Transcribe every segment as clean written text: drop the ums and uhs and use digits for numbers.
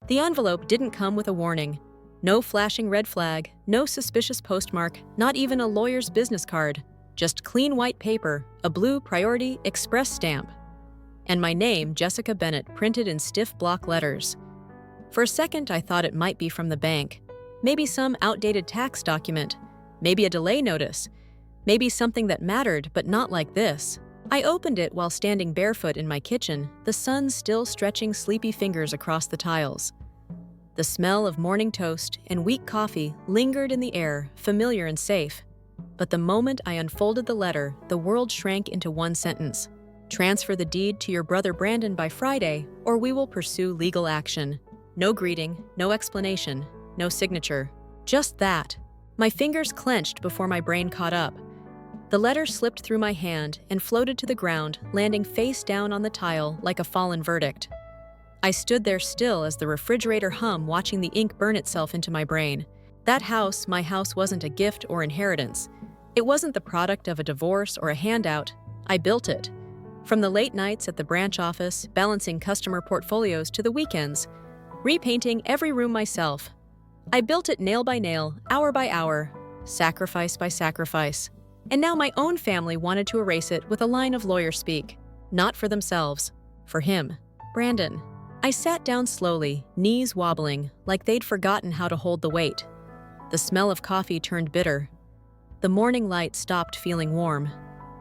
The envelope didn't come with a warning. No flashing red flag, no suspicious postmark, not even a lawyer's business card. Just clean white paper, a blue Priority Express stamp. And my name, Jessica Bennett, printed in stiff block letters. For a second, I thought it might be from the bank. Maybe some outdated tax document. Maybe a delay notice. Maybe something that mattered, but not like this. I opened it while standing barefoot in my kitchen, the sun still stretching sleepy fingers across the tiles. The smell of morning toast and weak coffee lingered in the air, familiar and safe. But the moment I unfolded the letter, the world shrank into one sentence. Transfer the deed to your brother Brandon by Friday, or we will pursue legal action. No greeting, no explanation, no signature. Just that. My fingers clenched before my brain caught up. The letter slipped through my hand and floated to the ground, landing face down on the tile like a fallen verdict. I stood there still as the refrigerator hummed, watching the ink burn itself into my brain. That house, my house, wasn't a gift or inheritance. It wasn't the product of a divorce or a handout. I built it. From the late nights at the branch office, balancing customer portfolios, to the weekends, repainting every room myself. I built it nail by nail, hour by hour, sacrifice by sacrifice. And now my own family wanted to erase it with a line of lawyer speak. Not for themselves, for him, Brandon. I sat down slowly, knees wobbling, like they'd forgotten how to hold the weight. The smell of coffee turned bitter. The morning light stopped feeling warm.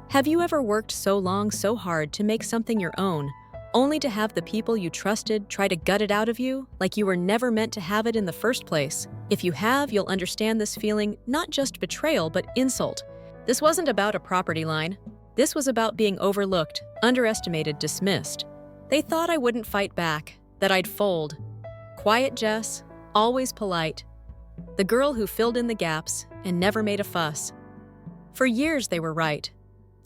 Have you ever worked so long, so hard to make something your own, only to have the people you trusted try to gut it out of you, like you were never meant to have it in the first place? If you have, you'll understand this feeling, not just betrayal, but insult. This wasn't about a property line. This was about being overlooked, underestimated, dismissed. They thought I wouldn't fight back, that I'd fold. Quiet Jess, always polite. The girl who filled in the gaps and never made a fuss. For years they were right.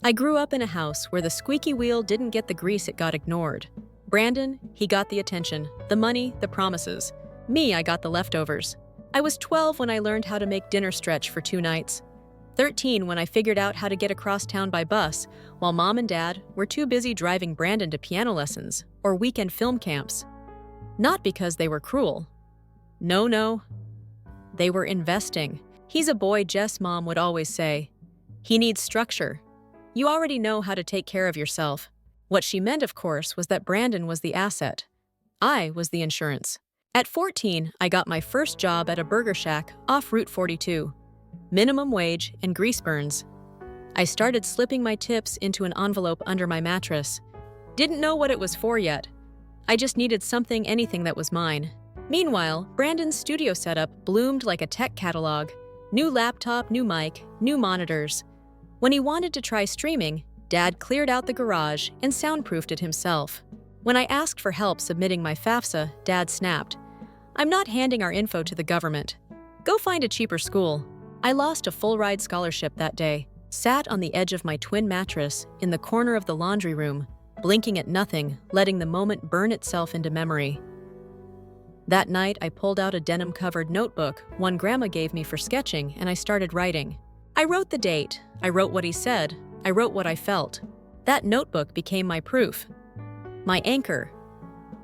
I grew up in a house where the squeaky wheel didn't get the grease, it got ignored. Brandon, he got the attention, the money, the promises. Me, I got the leftovers. I was 12 when I learned how to make dinner stretch for 2 nights. 13 when I figured out how to get across town by bus, while Mom and Dad were too busy driving Brandon to piano lessons or weekend film camps. Not because they were cruel. No. They were investing. He's a boy, Jess' mom would always say. He needs structure. You already know how to take care of yourself. What she meant, of course, was that Brandon was the asset. I was the insurance. At 14, I got my first job at a burger shack off Route 42. Minimum wage and grease burns. I started slipping my tips into an envelope under my mattress. Didn't know what it was for yet. I just needed something, anything that was mine. Meanwhile, Brandon's studio setup bloomed like a tech catalog. New laptop, new mic, new monitors. When he wanted to try streaming, Dad cleared out the garage and soundproofed it himself. When I asked for help submitting my FAFSA, Dad snapped, "I'm not handing our info to the government. Go find a cheaper school." I lost a full-ride scholarship that day, sat on the edge of my twin mattress in the corner of the laundry room, blinking at nothing, letting the moment burn itself into memory. That night, I pulled out a denim-covered notebook one Grandma gave me for sketching, and I started writing. I wrote the date, I wrote what he said, I wrote what I felt. That notebook became my proof, my anchor,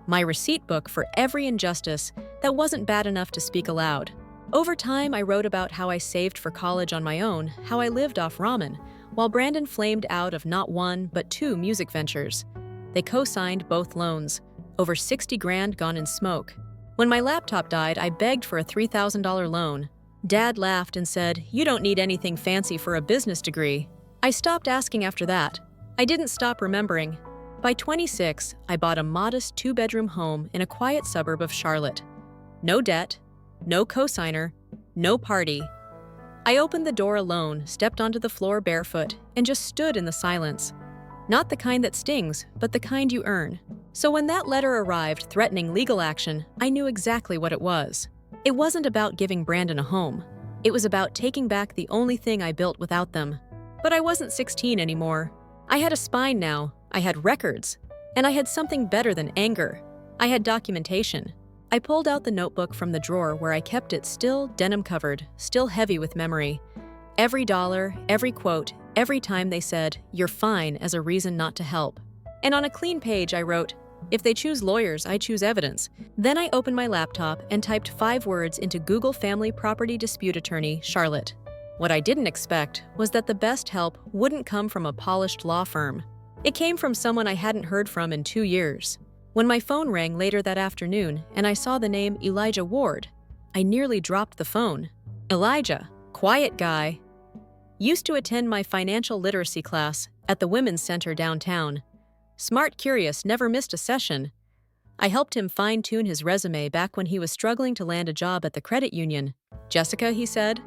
my receipt book for every injustice that wasn't bad enough to speak aloud. Over time, I wrote about how I saved for college on my own, how I lived off ramen, while Brandon flamed out of not one, but 2 music ventures. They co-signed both loans, over 60 grand gone in smoke. When my laptop died, I begged for a $3,000 loan. Dad laughed and said, "You don't need anything fancy for a business degree." I stopped asking after that. I didn't stop remembering. By 26, I bought a modest 2-bedroom home in a quiet suburb of Charlotte. No debt, no cosigner, no party. I opened the door alone, stepped onto the floor barefoot, and just stood in the silence. Not the kind that stings, but the kind you earn. So when that letter arrived threatening legal action, I knew exactly what it was. It wasn't about giving Brandon a home. It was about taking back the only thing I built without them. But I wasn't 16 anymore. I had a spine now, I had records, and I had something better than anger. I had documentation. I pulled out the notebook from the drawer where I kept it, still denim-covered, still heavy with memory. Every dollar, every quote, every time they said, "You're fine," as a reason not to help. And on a clean page I wrote, If they choose lawyers, I choose evidence. Then I opened my laptop and typed 5 words into Google Family Property Dispute Attorney, Charlotte. What I didn't expect was that the best help wouldn't come from a polished law firm. It came from someone I hadn't heard from in 2 years. When my phone rang later that afternoon and I saw the name Elijah Ward, I nearly dropped the phone. Elijah, quiet guy, used to attend my financial literacy class at the Women's Center downtown. Smart, curious, never missed a session. I helped him fine-tune his resume back when he was struggling to land a job at the credit union. "Jessica," he said,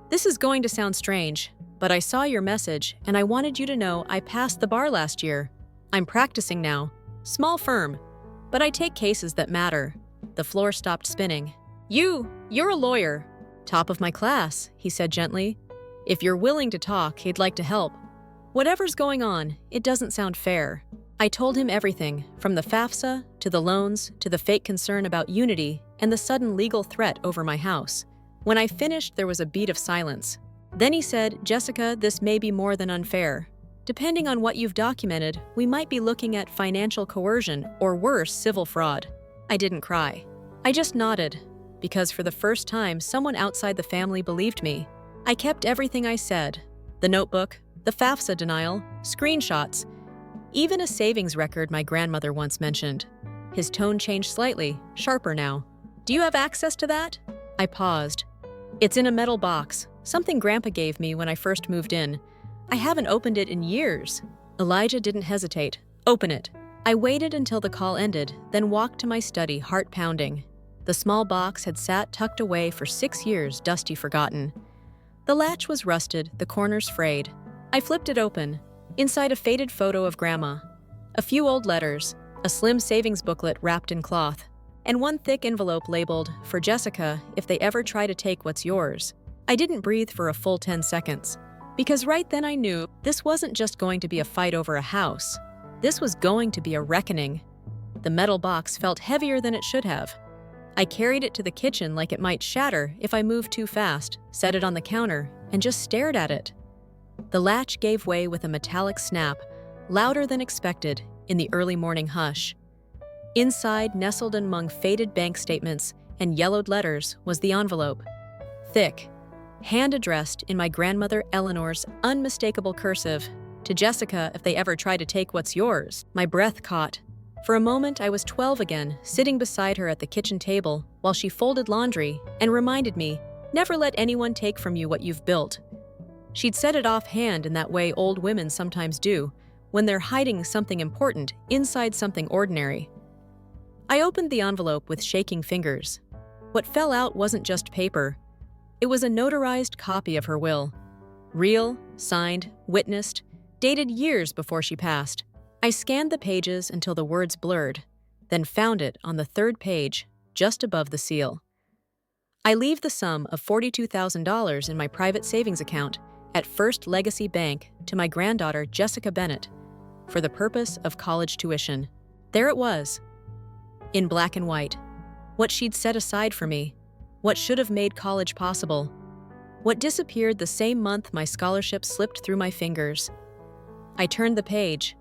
"this is going to sound strange, but I saw your message and I wanted you to know I passed the bar last year. I'm practicing now. Small firm, but I take cases that matter." The floor stopped spinning. You're a lawyer. "Top of my class," he said gently. "If you're willing to talk, he'd like to help. Whatever's going on, it doesn't sound fair." I told him everything, from the FAFSA, to the loans, to the fake concern about Unity, and the sudden legal threat over my house. When I finished, there was a beat of silence. Then he said, "Jessica, this may be more than unfair. Depending on what you've documented, we might be looking at financial coercion or worse, civil fraud." I didn't cry. I just nodded, because for the first time, someone outside the family believed me. I kept everything I said. The notebook, the FAFSA denial, screenshots, even a savings record my grandmother once mentioned. His tone changed slightly, sharper now. "Do you have access to that?" I paused. "It's in a metal box, something Grandpa gave me when I first moved in. I haven't opened it in years." Elijah didn't hesitate. "Open it." I waited until the call ended, then walked to my study, heart pounding. The small box had sat tucked away for 6 years, dusty, forgotten. The latch was rusted, the corners frayed. I flipped it open. Inside, a faded photo of Grandma, a few old letters, a slim savings booklet wrapped in cloth, and one thick envelope labeled, "For Jessica, if they ever try to take what's yours." I didn't breathe for a full 10 seconds, because right then I knew this wasn't just going to be a fight over a house. This was going to be a reckoning. The metal box felt heavier than it should have. I carried it to the kitchen like it might shatter if I moved too fast, set it on the counter, and just stared at it. The latch gave way with a metallic snap, louder than expected in the early morning hush. Inside, nestled among faded bank statements and yellowed letters, was the envelope. Thick, hand-addressed in my grandmother Eleanor's unmistakable cursive, "To Jessica, if they ever try to take what's yours." My breath caught. For a moment, I was 12 again, sitting beside her at the kitchen table while she folded laundry and reminded me, "Never let anyone take from you what you've built." She'd said it offhand in that way old women sometimes do, when they're hiding something important inside something ordinary. I opened the envelope with shaking fingers. What fell out wasn't just paper. It was a notarized copy of her will. Real, signed, witnessed, dated years before she passed. I scanned the pages until the words blurred, then found it on the 3rd page, just above the seal. "I leave the sum of $42,000 in my private savings account at First Legacy Bank to my granddaughter Jessica Bennett for the purpose of college tuition." There it was, in black and white. What she'd set aside for me, what should have made college possible, what disappeared the same month my scholarship slipped through my fingers. I turned the page.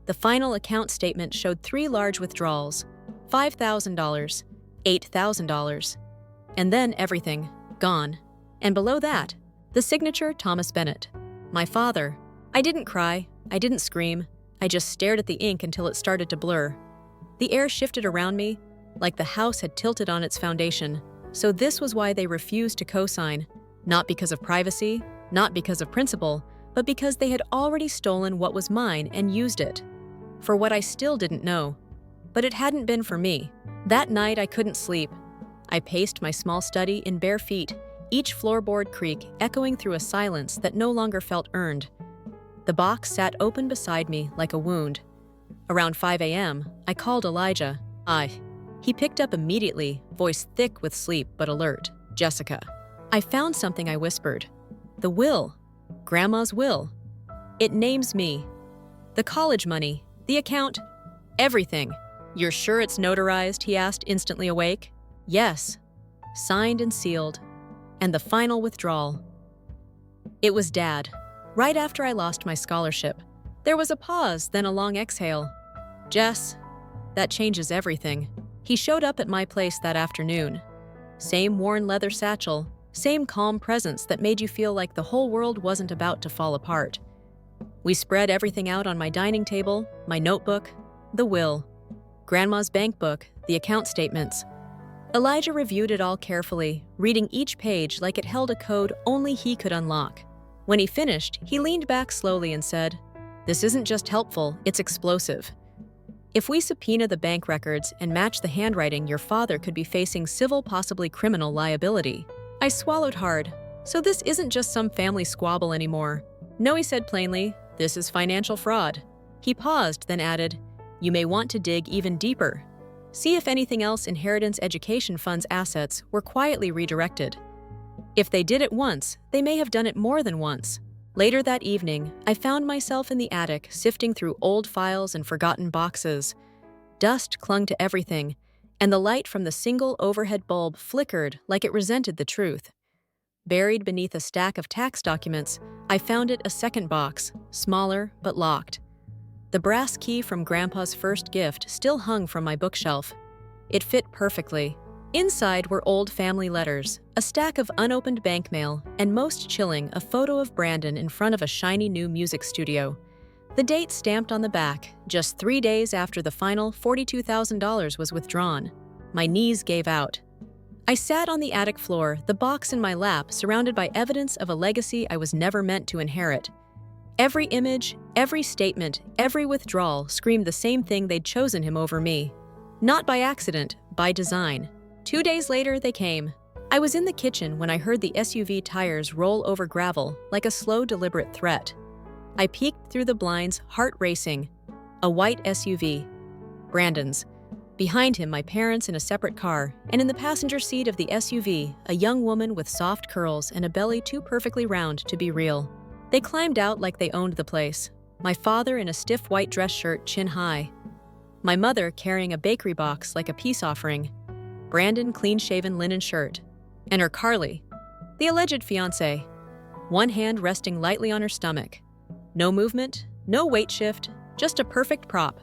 The final account statement showed 3 large withdrawals, $5,000, $8,000, and then everything, gone. And below that, the signature, Thomas Bennett, my father. I didn't cry, I didn't scream, I just stared at the ink until it started to blur. The air shifted around me, like the house had tilted on its foundation. So this was why they refused to co-sign, not because of privacy, not because of principle, but because they had already stolen what was mine and used it. For what I still didn't know. But it hadn't been for me. That night I couldn't sleep. I paced my small study in bare feet, each floorboard creak echoing through a silence that no longer felt earned. The box sat open beside me like a wound. Around 5 a.m., I called Elijah. He picked up immediately, voice thick with sleep but alert. "Jessica." "I found something," I whispered. "The will. Grandma's will. It names me. The college money, the account, everything." "You're sure it's notarized?" he asked, instantly awake. "Yes." Signed and sealed. And the final withdrawal. It was Dad. Right after I lost my scholarship. There was a pause, then a long exhale. "Jess, That changes everything. He showed up at my place that afternoon. Same worn leather satchel, same calm presence that made you feel like the whole world wasn't about to fall apart. We spread everything out on my dining table, my notebook, the will, Grandma's bank book, the account statements. Elijah reviewed it all carefully, reading each page like it held a code only he could unlock. When he finished, he leaned back slowly and said, "This isn't just helpful, it's explosive. If we subpoena the bank records and match the handwriting, your father could be facing civil, possibly criminal liability." I swallowed hard. So this isn't just some family squabble anymore. No, he said plainly, this is financial fraud. He paused, then added, "You may want to dig even deeper. See if anything else inheritance education fund's assets were quietly redirected. If they did it once, they may have done it more than once." Later that evening, I found myself in the attic sifting through old files and forgotten boxes. Dust clung to everything, and the light from the single overhead bulb flickered like it resented the truth. Buried beneath a stack of tax documents, I found it a second box, smaller but locked. The brass key from Grandpa's first gift still hung from my bookshelf. It fit perfectly. Inside were old family letters, a stack of unopened bank mail, and most chilling, a photo of Brandon in front of a shiny new music studio. The date stamped on the back, just 3 days after the final $42,000 was withdrawn. My knees gave out. I sat on the attic floor, the box in my lap, surrounded by evidence of a legacy I was never meant to inherit. Every image, every statement, every withdrawal screamed the same thing: they'd chosen him over me. Not by accident, by design. 2 days later, they came. I was in the kitchen when I heard the SUV tires roll over gravel like a slow, deliberate threat. I peeked through the blinds, heart racing. A white SUV. Brandon's. Behind him, my parents in a separate car, and in the passenger seat of the SUV, a young woman with soft curls and a belly too perfectly round to be real. They climbed out like they owned the place. My father in a stiff white dress shirt, chin high. My mother carrying a bakery box like a peace offering. Brandon clean-shaven linen shirt. And her Carly, the alleged fiancé. One hand resting lightly on her stomach. No movement, no weight shift, just a perfect prop.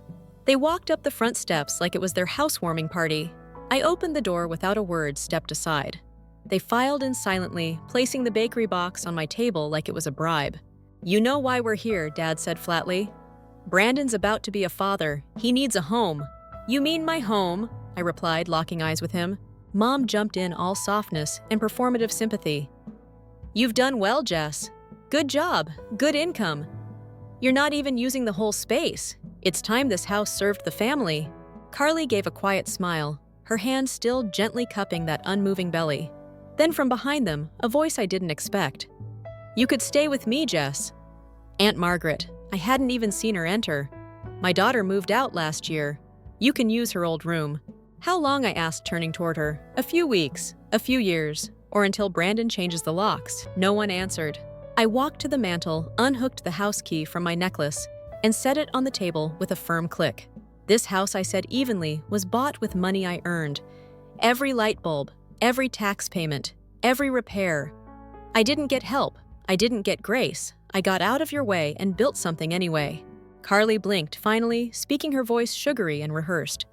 They walked up the front steps like it was their housewarming party. I opened the door without a word, stepped aside. They filed in silently, placing the bakery box on my table like it was a bribe. "You know why we're here," Dad said flatly. "Brandon's about to be a father. He needs a home." "You mean my home?" I replied, locking eyes with him. Mom jumped in, all softness and performative sympathy. "You've done well, Jess. Good job, good income. You're not even using the whole space. It's time this house served the family." Carly gave a quiet smile, her hand still gently cupping that unmoving belly. Then from behind them, a voice I didn't expect. "You could stay with me, Jess." Aunt Margaret. I hadn't even seen her enter. "My daughter moved out last year. You can use her old room." "How long?" I asked, turning toward her. "A few weeks, a few years, or until Brandon changes the locks." No one answered. I walked to the mantel, unhooked the house key from my necklace, and set it on the table with a firm click. This house, I said evenly, was bought with money I earned. Every light bulb, every tax payment, every repair. I didn't get help. I didn't get grace. I got out of your way and built something anyway. Carly blinked, finally, speaking her voice sugary and rehearsed.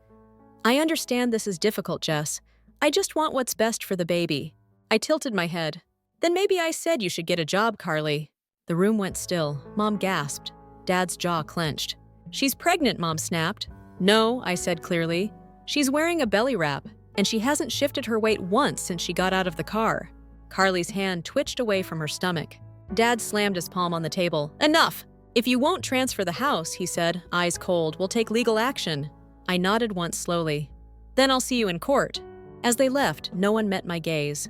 "I understand this is difficult, Jess. I just want what's best for the baby." I tilted my head. "Then maybe I said you should get a job, Carly." The room went still. Mom gasped. Dad's jaw clenched. "She's pregnant," Mom snapped. "No," I said clearly. "She's wearing a belly wrap, and she hasn't shifted her weight once since she got out of the car." Carly's hand twitched away from her stomach. Dad slammed his palm on the table. "Enough! If you won't transfer the house," he said, eyes cold, "we'll take legal action." I nodded once slowly. "Then I'll see you in court." As they left, no one met my gaze.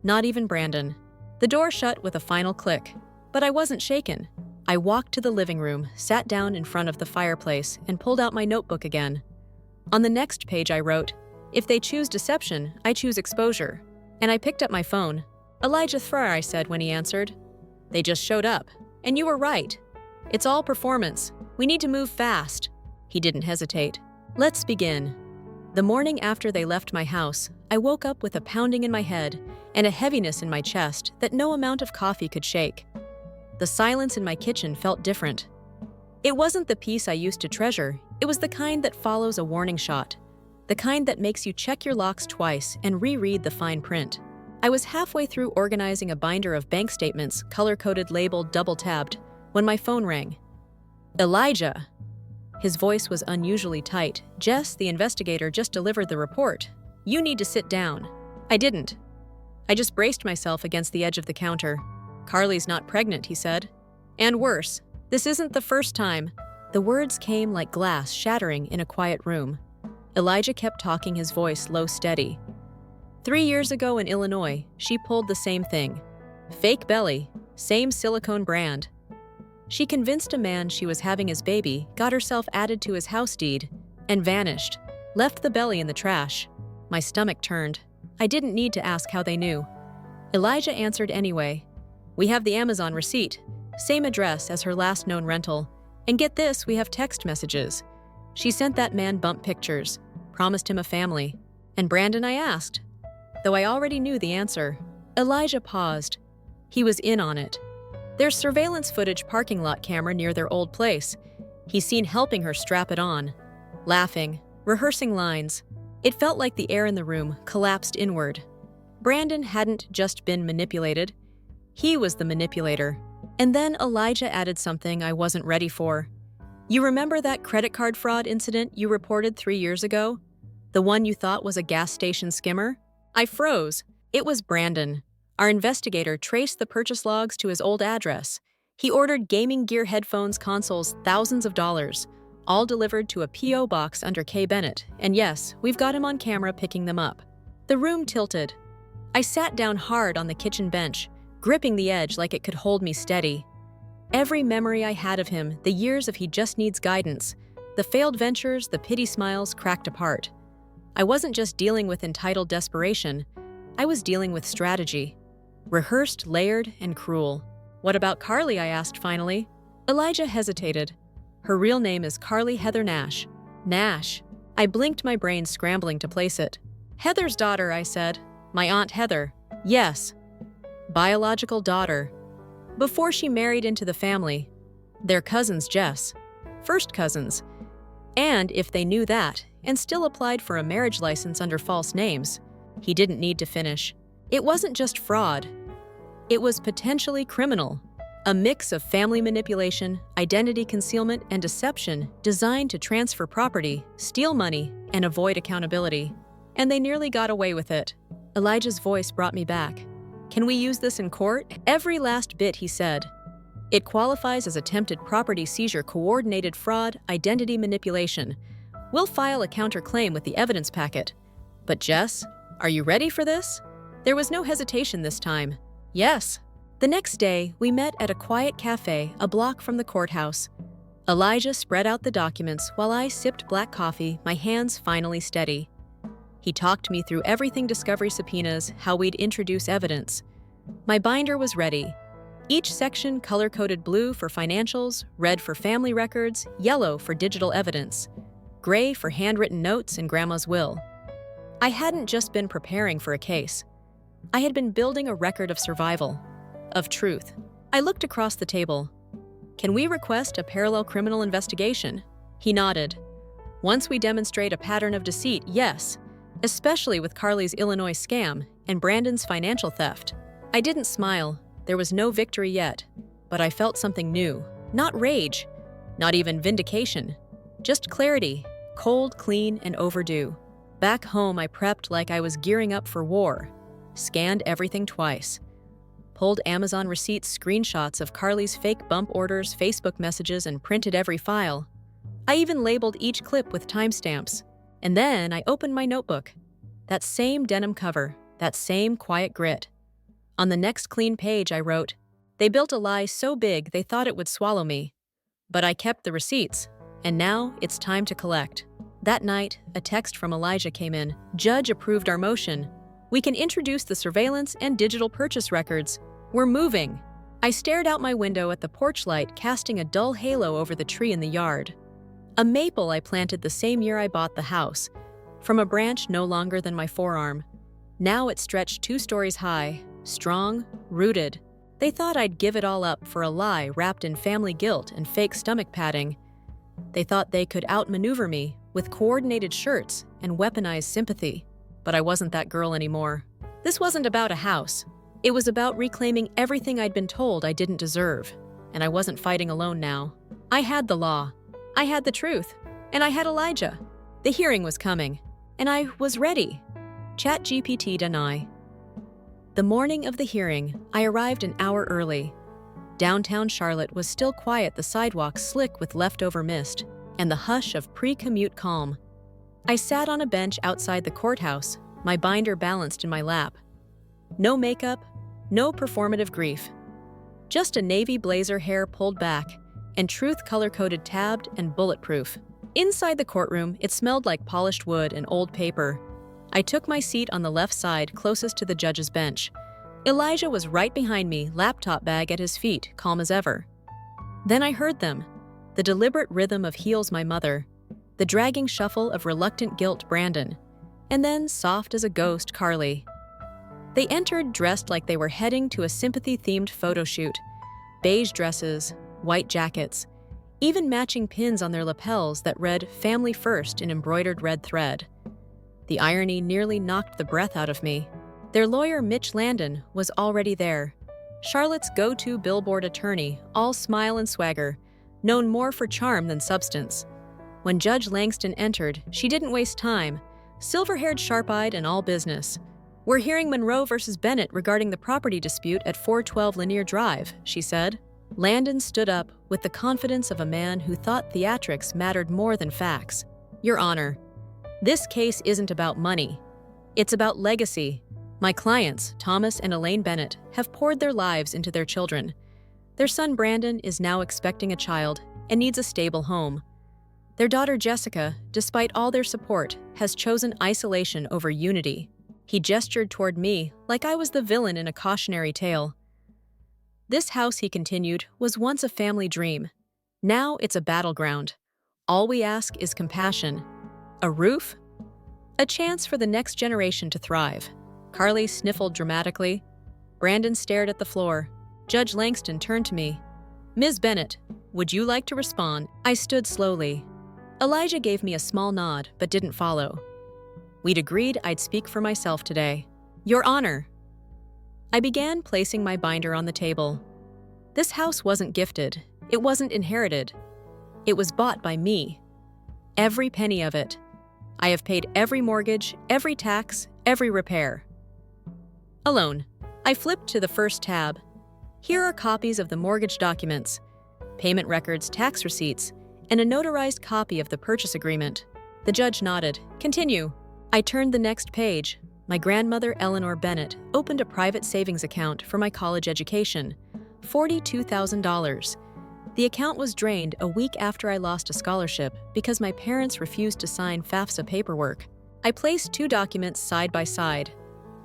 Not even Brandon. The door shut with a final click. But I wasn't shaken. I walked to the living room, sat down in front of the fireplace, and pulled out my notebook again. On the next page I wrote, "If they choose deception, I choose exposure." And I picked up my phone. "Elijah Thrar," I said when he answered. "They just showed up. And you were right. It's all performance. We need to move fast." He didn't hesitate. "Let's begin." The morning after they left my house, I woke up with a pounding in my head and a heaviness in my chest that no amount of coffee could shake. The silence in my kitchen felt different. It wasn't the peace I used to treasure, It was the kind that follows a warning shot, the kind that makes you check your locks twice and reread the fine print. I was halfway through organizing a binder of bank statements, color-coded, labeled, double-tabbed, when my phone rang. Elijah! His voice was unusually tight. Jess, the investigator, just delivered the report. You need to sit down. I didn't. I just braced myself against the edge of the counter. Carly's not pregnant, he said. And worse, this isn't the first time. The words came like glass shattering in a quiet room. Elijah kept talking, his voice low, steady. 3 years ago in Illinois, she pulled the same thing. Fake belly, same silicone brand. She convinced a man she was having his baby, got herself added to his house deed, and vanished. Left the belly in the trash. My stomach turned. I didn't need to ask how they knew. Elijah answered anyway. We have the Amazon receipt, same address as her last known rental. And get this, we have text messages. She sent that man bump pictures, promised him a family. And Brandon, I asked. Though I already knew the answer. Elijah paused. He was in on it. There's surveillance footage, parking lot camera near their old place. He's seen helping her strap it on. Laughing, rehearsing lines. It felt like the air in the room collapsed inward. Brandon hadn't just been manipulated. He was the manipulator. And then Elijah added something I wasn't ready for. You remember that credit card fraud incident you reported 3 years ago? The one you thought was a gas station skimmer? I froze. It was Brandon. Our investigator traced the purchase logs to his old address. He ordered gaming gear, headphones, consoles, thousands of dollars, all delivered to a P.O. box under K. Bennett. And yes, we've got him on camera picking them up. The room tilted. I sat down hard on the kitchen bench, gripping the edge like it could hold me steady. Every memory I had of him, the years of he just needs guidance, the failed ventures, the pity smiles, cracked apart. I wasn't just dealing with entitled desperation. I was dealing with strategy. Rehearsed, layered, and cruel. What about Carly, I asked finally. Elijah hesitated. Her real name is Carly Heather Nash. Nash. I blinked, my brain scrambling to place it. Heather's daughter, I said. My Aunt Heather. Yes. Biological daughter. Before she married into the family. They're cousins, Jess. First cousins. And if they knew that, and still applied for a marriage license under false names, he didn't need to finish. It wasn't just fraud. It was potentially criminal. A mix of family manipulation, identity concealment, and deception designed to transfer property, steal money, and avoid accountability. And they nearly got away with it. Elijah's voice brought me back. Can we use this in court? Every last bit, he said. It qualifies as attempted property seizure, coordinated fraud, identity manipulation. We'll file a counterclaim with the evidence packet. But Jess, are you ready for this? There was no hesitation this time. Yes. The next day, we met at a quiet cafe a block from the courthouse. Elijah spread out the documents while I sipped black coffee, my hands finally steady. He talked me through everything: discovery subpoenas, how we'd introduce evidence. My binder was ready. Each section color-coded: blue for financials, red for family records, yellow for digital evidence, gray for handwritten notes and Grandma's will. I hadn't just been preparing for a case. I had been building a record of survival, of truth. I looked across the table. Can we request a parallel criminal investigation? He nodded. Once we demonstrate a pattern of deceit, yes, especially with Carly's Illinois scam and Brandon's financial theft. I didn't smile. There was no victory yet, but I felt something new. Not rage, not even vindication, just clarity, cold, clean, and overdue. Back home, I prepped like I was gearing up for war. Scanned everything twice. Pulled Amazon receipts, screenshots of Carly's fake bump orders, Facebook messages, and printed every file. I even labeled each clip with timestamps. And then I opened my notebook. That same denim cover, that same quiet grit. On the next clean page, I wrote, "They built a lie so big they thought it would swallow me. But I kept the receipts, and now it's time to collect." That night, a text from Elijah came in. "Judge approved our motion. We can introduce the surveillance and digital purchase records. We're moving." I stared out my window at the porch light casting a dull halo over the tree in the yard. A maple I planted the same year I bought the house, from a branch no longer than my forearm. Now it stretched 2 stories high, strong, rooted. They thought I'd give it all up for a lie wrapped in family guilt and fake stomach padding. They thought they could outmaneuver me with coordinated shirts and weaponized sympathy. But I wasn't that girl anymore. This wasn't about a house. It was about reclaiming everything I'd been told I didn't deserve. And I wasn't fighting alone now. I had the law. I had the truth. And I had Elijah. The hearing was coming. And I was ready. ChatGPT deny. The morning of the hearing, I arrived an hour early. Downtown Charlotte was still quiet, the sidewalks slick with leftover mist, and the hush of pre-commute calm. I sat on a bench outside the courthouse, my binder balanced in my lap. No makeup, no performative grief. Just a navy blazer, hair pulled back, and truth color-coded, tabbed, and bulletproof. Inside the courtroom, it smelled like polished wood and old paper. I took my seat on the left side, closest to the judge's bench. Elijah was right behind me, laptop bag at his feet, calm as ever. Then I heard them, the deliberate rhythm of heels my mother, the dragging shuffle of reluctant guilt Brandon, and then, soft as a ghost, Carly. They entered dressed like they were heading to a sympathy-themed photo shoot. Beige dresses, white jackets, even matching pins on their lapels that read "Family First" in embroidered red thread. The irony nearly knocked the breath out of me. Their lawyer, Mitch Landon, was already there. Charlotte's go-to billboard attorney, all smile and swagger, known more for charm than substance. When Judge Langston entered, she didn't waste time, silver-haired, sharp-eyed, and all business. "We're hearing Monroe versus Bennett regarding the property dispute at 412 Lanier Drive," she said. Landon stood up with the confidence of a man who thought theatrics mattered more than facts. "Your Honor, this case isn't about money. It's about legacy. My clients, Thomas and Elaine Bennett, have poured their lives into their children. Their son Brandon is now expecting a child and needs a stable home. Their daughter Jessica, despite all their support, has chosen isolation over unity." He gestured toward me like I was the villain in a cautionary tale. "This house," he continued, "was once a family dream. Now it's a battleground. All we ask is compassion. A roof? A chance for the next generation to thrive." Carly sniffled dramatically. Brandon stared at the floor. Judge Langston turned to me. "Ms. Bennett, would you like to respond?" I stood slowly. Elijah gave me a small nod, but didn't follow. We'd agreed I'd speak for myself today. "Your Honor." I began placing my binder on the table. This house wasn't gifted. It wasn't inherited. It was bought by me. Every penny of it. I have paid every mortgage, every tax, every repair. Alone. I flipped to the first tab. Here are copies of the mortgage documents, payment records, tax receipts, and a notarized copy of the purchase agreement. The judge nodded. "Continue." I turned the next page. My grandmother, Eleanor Bennett, opened a private savings account for my college education, $42,000. The account was drained a week after I lost a scholarship because my parents refused to sign FAFSA paperwork. I placed two documents side by side.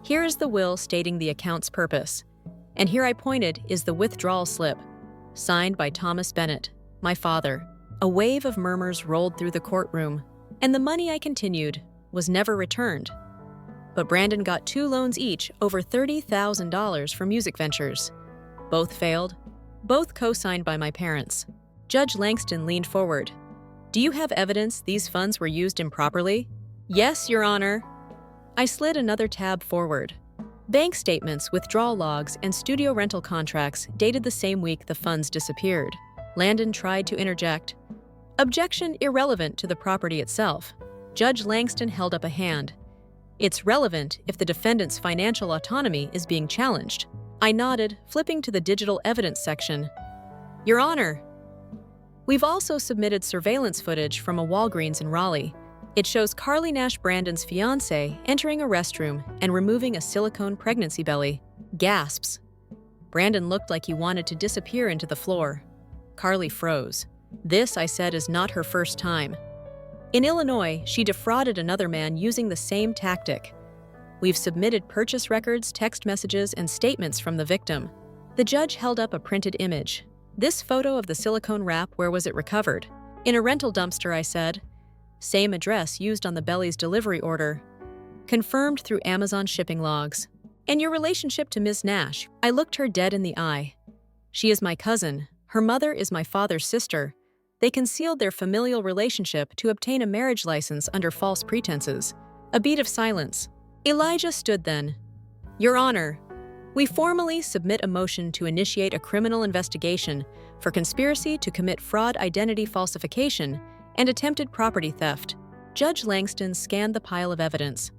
Here is the will stating the account's purpose, and here I pointed is the withdrawal slip, signed by Thomas Bennett, my father. A wave of murmurs rolled through the courtroom, and the money, I continued, was never returned. But Brandon got two loans each, over $30,000 for music ventures. Both failed, both co-signed by my parents. Judge Langston leaned forward. "Do you have evidence these funds were used improperly?" "Yes, Your Honor." I slid another tab forward. Bank statements, withdrawal logs, and studio rental contracts dated the same week the funds disappeared. Landon tried to interject. "Objection irrelevant to the property itself." Judge Langston held up a hand. "It's relevant if the defendant's financial autonomy is being challenged." I nodded, flipping to the digital evidence section. "Your Honor, we've also submitted surveillance footage from a Walgreens in Raleigh. It shows Carly Nash, Brandon's fiancée, entering a restroom and removing a silicone pregnancy belly." Gasps. Brandon looked like he wanted to disappear into the floor. Carly froze. "This," I said, "is not her first time. In Illinois, she defrauded another man using the same tactic. We've submitted purchase records, text messages, and statements from the victim." The judge held up a printed image. "This photo of the silicone wrap, where was it recovered?" "In a rental dumpster," I said. "Same address used on the belly's delivery order. Confirmed through Amazon shipping logs." "And your relationship to Ms. Nash?" I looked her dead in the eye. "She is my cousin. Her mother is my father's sister. They concealed their familial relationship to obtain a marriage license under false pretenses. A beat of silence. Elijah stood then. Your Honor, we formally submit a motion to initiate a criminal investigation for conspiracy to commit fraud, identity falsification, and attempted property theft. Judge Langston scanned the pile of evidence.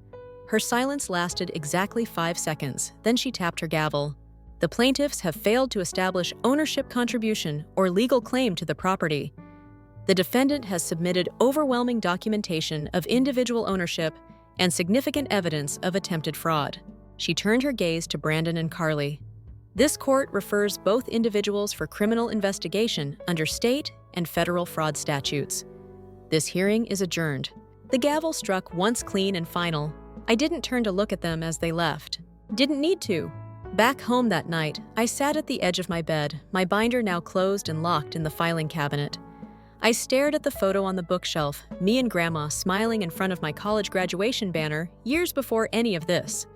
Her silence lasted exactly 5 seconds, then she tapped her gavel. The plaintiffs have failed to establish ownership contribution or legal claim to the property. The defendant has submitted overwhelming documentation of individual ownership and significant evidence of attempted fraud. She turned her gaze to Brandon and Carly. This court refers both individuals for criminal investigation under state and federal fraud statutes. This hearing is adjourned. The gavel struck once clean and final. I didn't turn to look at them as they left. Didn't need to. Back home that night, I sat at the edge of my bed, my binder now closed and locked in the filing cabinet. I stared at the photo on the bookshelf, me and Grandma smiling in front of my college graduation banner years before any of this.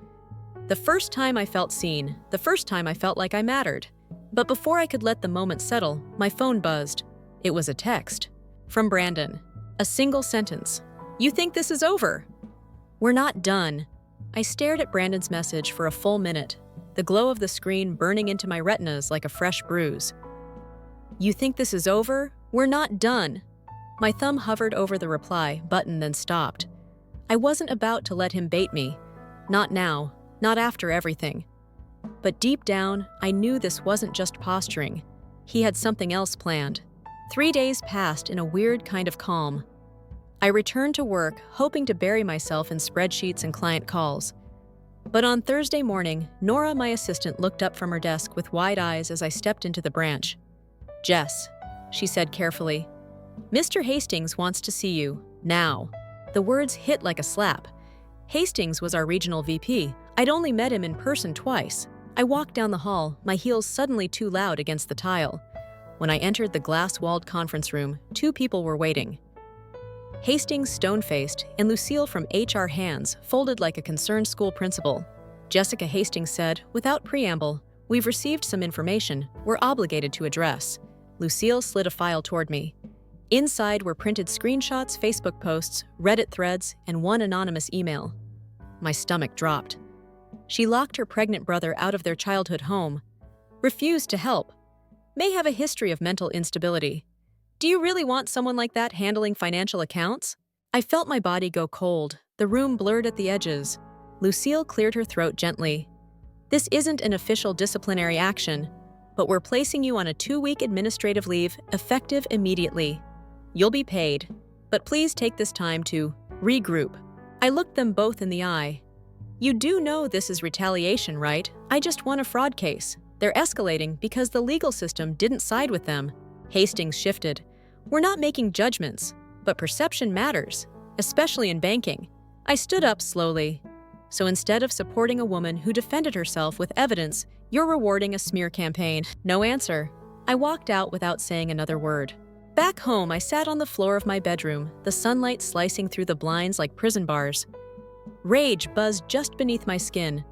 The first time I felt seen, the first time I felt like I mattered. But before I could let the moment settle, my phone buzzed. It was a text. From Brandon. A single sentence. You think this is over? We're not done. I stared at Brandon's message for a full minute, the glow of the screen burning into my retinas like a fresh bruise. You think this is over? We're not done. My thumb hovered over the reply button, then stopped. I wasn't about to let him bait me. Not now, not after everything. But deep down, I knew this wasn't just posturing. He had something else planned. 3 days passed in a weird kind of calm. I returned to work, hoping to bury myself in spreadsheets and client calls. But on Thursday morning, Nora, my assistant, looked up from her desk with wide eyes as I stepped into the branch. Jess, she said carefully, Mr. Hastings wants to see you, now. The words hit like a slap. Hastings was our regional VP. I'd only met him in person twice. I walked down the hall, my heels suddenly too loud against the tile. When I entered the glass-walled conference room, 2 people were waiting. Hastings, stone-faced, and Lucille from HR Hands, folded like a concerned school principal. Jessica Hastings said, without preamble, we've received some information we're obligated to address. Lucille slid a file toward me. Inside were printed screenshots, Facebook posts, Reddit threads, and one anonymous email. My stomach dropped. She locked her pregnant brother out of their childhood home. Refused to help. May have a history of mental instability. Do you really want someone like that handling financial accounts? I felt my body go cold. The room blurred at the edges. Lucille cleared her throat gently. This isn't an official disciplinary action, but we're placing you on a 2-week administrative leave, effective immediately. You'll be paid, but please take this time to regroup. I looked them both in the eye. You do know this is retaliation, right? I just won a fraud case. They're escalating because the legal system didn't side with them. Hastings shifted. We're not making judgments, but perception matters, especially in banking. I stood up slowly. So instead of supporting a woman who defended herself with evidence, you're rewarding a smear campaign. No answer. I walked out without saying another word. Back home, I sat on the floor of my bedroom, the sunlight slicing through the blinds like prison bars. Rage buzzed just beneath my skin.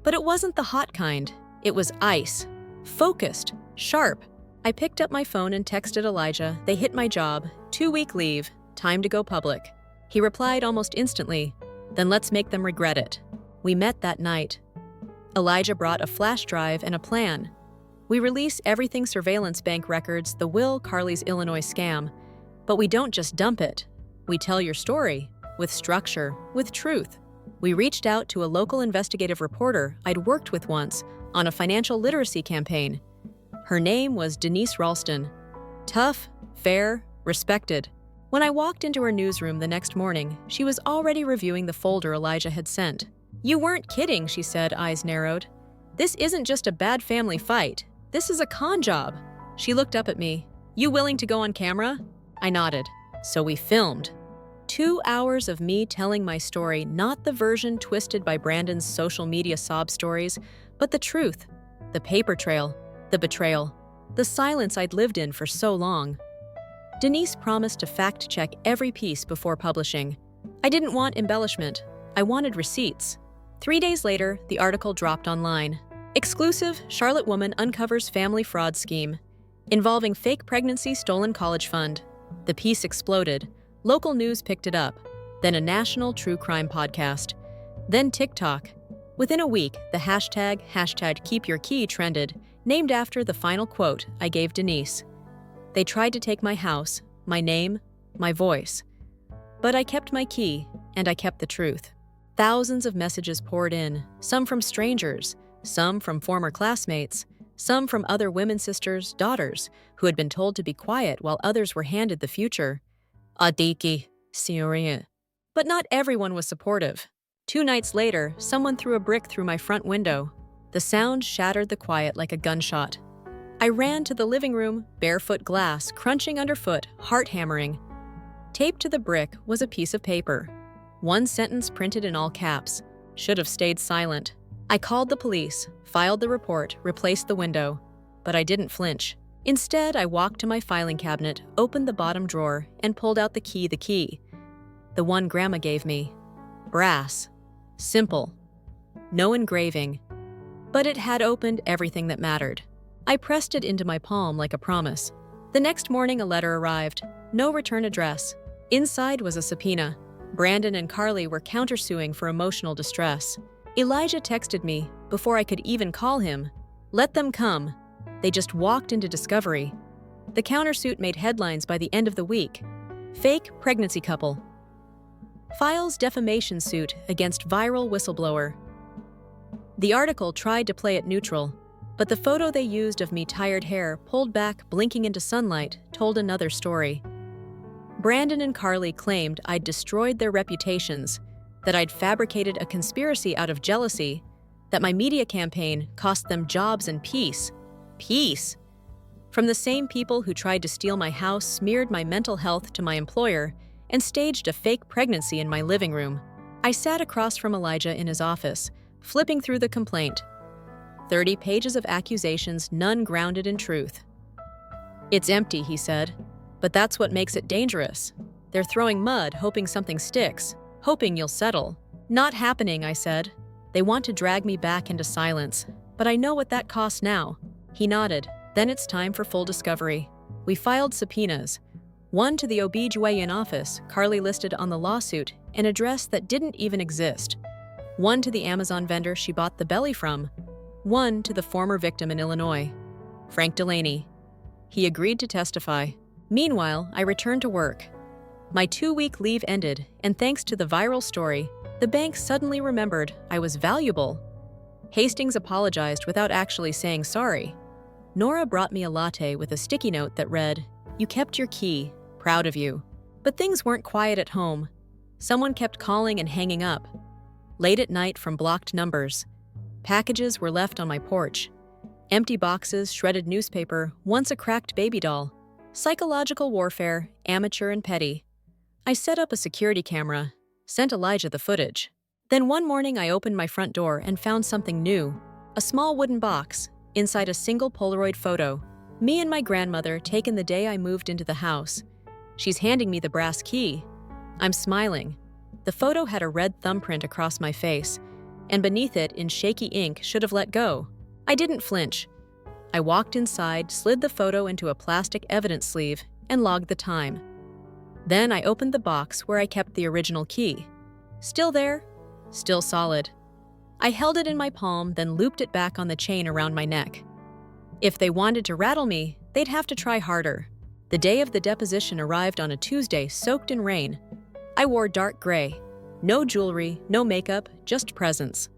But it wasn't the hot kind. It was ice. Focused. Sharp. I picked up my phone and texted Elijah. They hit my job. 2-week leave. Time to go public. He replied almost instantly. Then let's make them regret it. We met that night. Elijah brought a flash drive and a plan. We release everything surveillance bank records, the Will Carly's Illinois scam. But we don't just dump it. We tell your story, with structure, with truth. We reached out to a local investigative reporter I'd worked with once on a financial literacy campaign. Her name was Denise Ralston. Tough, fair, respected. When I walked into her newsroom the next morning, she was already reviewing the folder Elijah had sent. You weren't kidding, she said, eyes narrowed. This isn't just a bad family fight. This is a con job. She looked up at me. You willing to go on camera? I nodded. So we filmed. 2 hours of me telling my story, not the version twisted by Brandon's social media sob stories, but the truth, the paper trail, the betrayal, the silence I'd lived in for so long. Denise promised to fact-check every piece before publishing. I didn't want embellishment. I wanted receipts. 3 days later, the article dropped online. Exclusive, Charlotte woman uncovers family fraud scheme involving fake pregnancy stolen college fund. The piece exploded. Local news picked it up, then a national true crime podcast, then TikTok. Within a week, the hashtag #KeepYourKey trended, named after the final quote I gave Denise. They tried to take my house, my name, my voice. But I kept my key, and I kept the truth. Thousands of messages poured in, some from strangers, some from former classmates, some from other women sisters, daughters, who had been told to be quiet while others were handed the future. Adiki, Signoria. But not everyone was supportive. 2 nights later, someone threw a brick through my front window. The sound shattered the quiet like a gunshot. I ran to the living room, barefoot glass crunching underfoot, heart hammering. Taped to the brick was a piece of paper. One sentence printed in all caps. Should have stayed silent. I called the police, filed the report, replaced the window. But I didn't flinch. Instead, I walked to my filing cabinet, opened the bottom drawer, and pulled out the key. The one Grandma gave me. Brass. Simple. No engraving. But it had opened everything that mattered. I pressed it into my palm like a promise. The next morning, a letter arrived. No return address. Inside was a subpoena. Brandon and Carly were countersuing for emotional distress. Elijah texted me, before I could even call him. Let them come. They just walked into discovery. The countersuit made headlines by the end of the week. Fake pregnancy couple. Files defamation suit against viral whistleblower. The article tried to play it neutral, but the photo they used of me tired hair, pulled back, blinking into sunlight, told another story. Brandon and Carly claimed I'd destroyed their reputations, that I'd fabricated a conspiracy out of jealousy, that my media campaign cost them jobs and peace. Peace! From the same people who tried to steal my house, smeared my mental health to my employer, and staged a fake pregnancy in my living room. I sat across from Elijah in his office, flipping through the complaint. 30 pages of accusations, none grounded in truth. It's empty, he said, but that's what makes it dangerous. They're throwing mud, hoping something sticks, hoping you'll settle. Not happening, I said. They want to drag me back into silence, but I know what that costs now. He nodded. Then it's time for full discovery. We filed subpoenas. One to the OB/GYN office, Carly listed on the lawsuit, an address that didn't even exist. One to the Amazon vendor she bought the belly from. One to the former victim in Illinois, Frank Delaney. He agreed to testify. Meanwhile, I returned to work. My 2-week leave ended, and thanks to the viral story, the bank suddenly remembered I was valuable. Hastings apologized without actually saying sorry. Nora brought me a latte with a sticky note that read, "You kept your key. Proud of you." But things weren't quiet at home. Someone kept calling and hanging up. Late at night from blocked numbers. Packages were left on my porch. Empty boxes, shredded newspaper, once a cracked baby doll. Psychological warfare, amateur and petty. I set up a security camera, sent Elijah the footage. Then one morning I opened my front door and found something new. A small wooden box, inside a single Polaroid photo. Me and my grandmother taken the day I moved into the house. She's handing me the brass key. I'm smiling. The photo had a red thumbprint across my face, and beneath it, in shaky ink, should have let go. I didn't flinch. I walked inside, slid the photo into a plastic evidence sleeve, and logged the time. Then I opened the box where I kept the original key. Still there, still solid. I held it in my palm, then looped it back on the chain around my neck. If they wanted to rattle me, they'd have to try harder. The day of the deposition arrived on a Tuesday, soaked in rain. I wore dark gray. No jewelry, no makeup, just presence.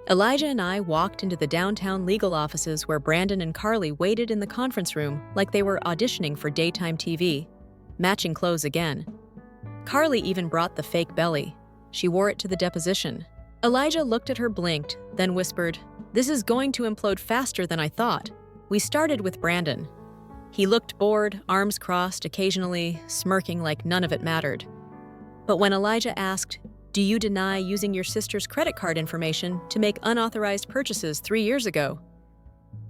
Elijah and I walked into the downtown legal offices where Brandon and Carly waited in the conference room like they were auditioning for daytime TV. Matching clothes again. Carly even brought the fake belly. She wore it to the deposition. Elijah looked at her, blinked, then whispered, "This is going to implode faster than I thought." We started with Brandon. He looked bored, arms crossed, occasionally smirking like none of it mattered. But when Elijah asked, "Do you deny using your sister's credit card information to make unauthorized purchases 3 years ago?"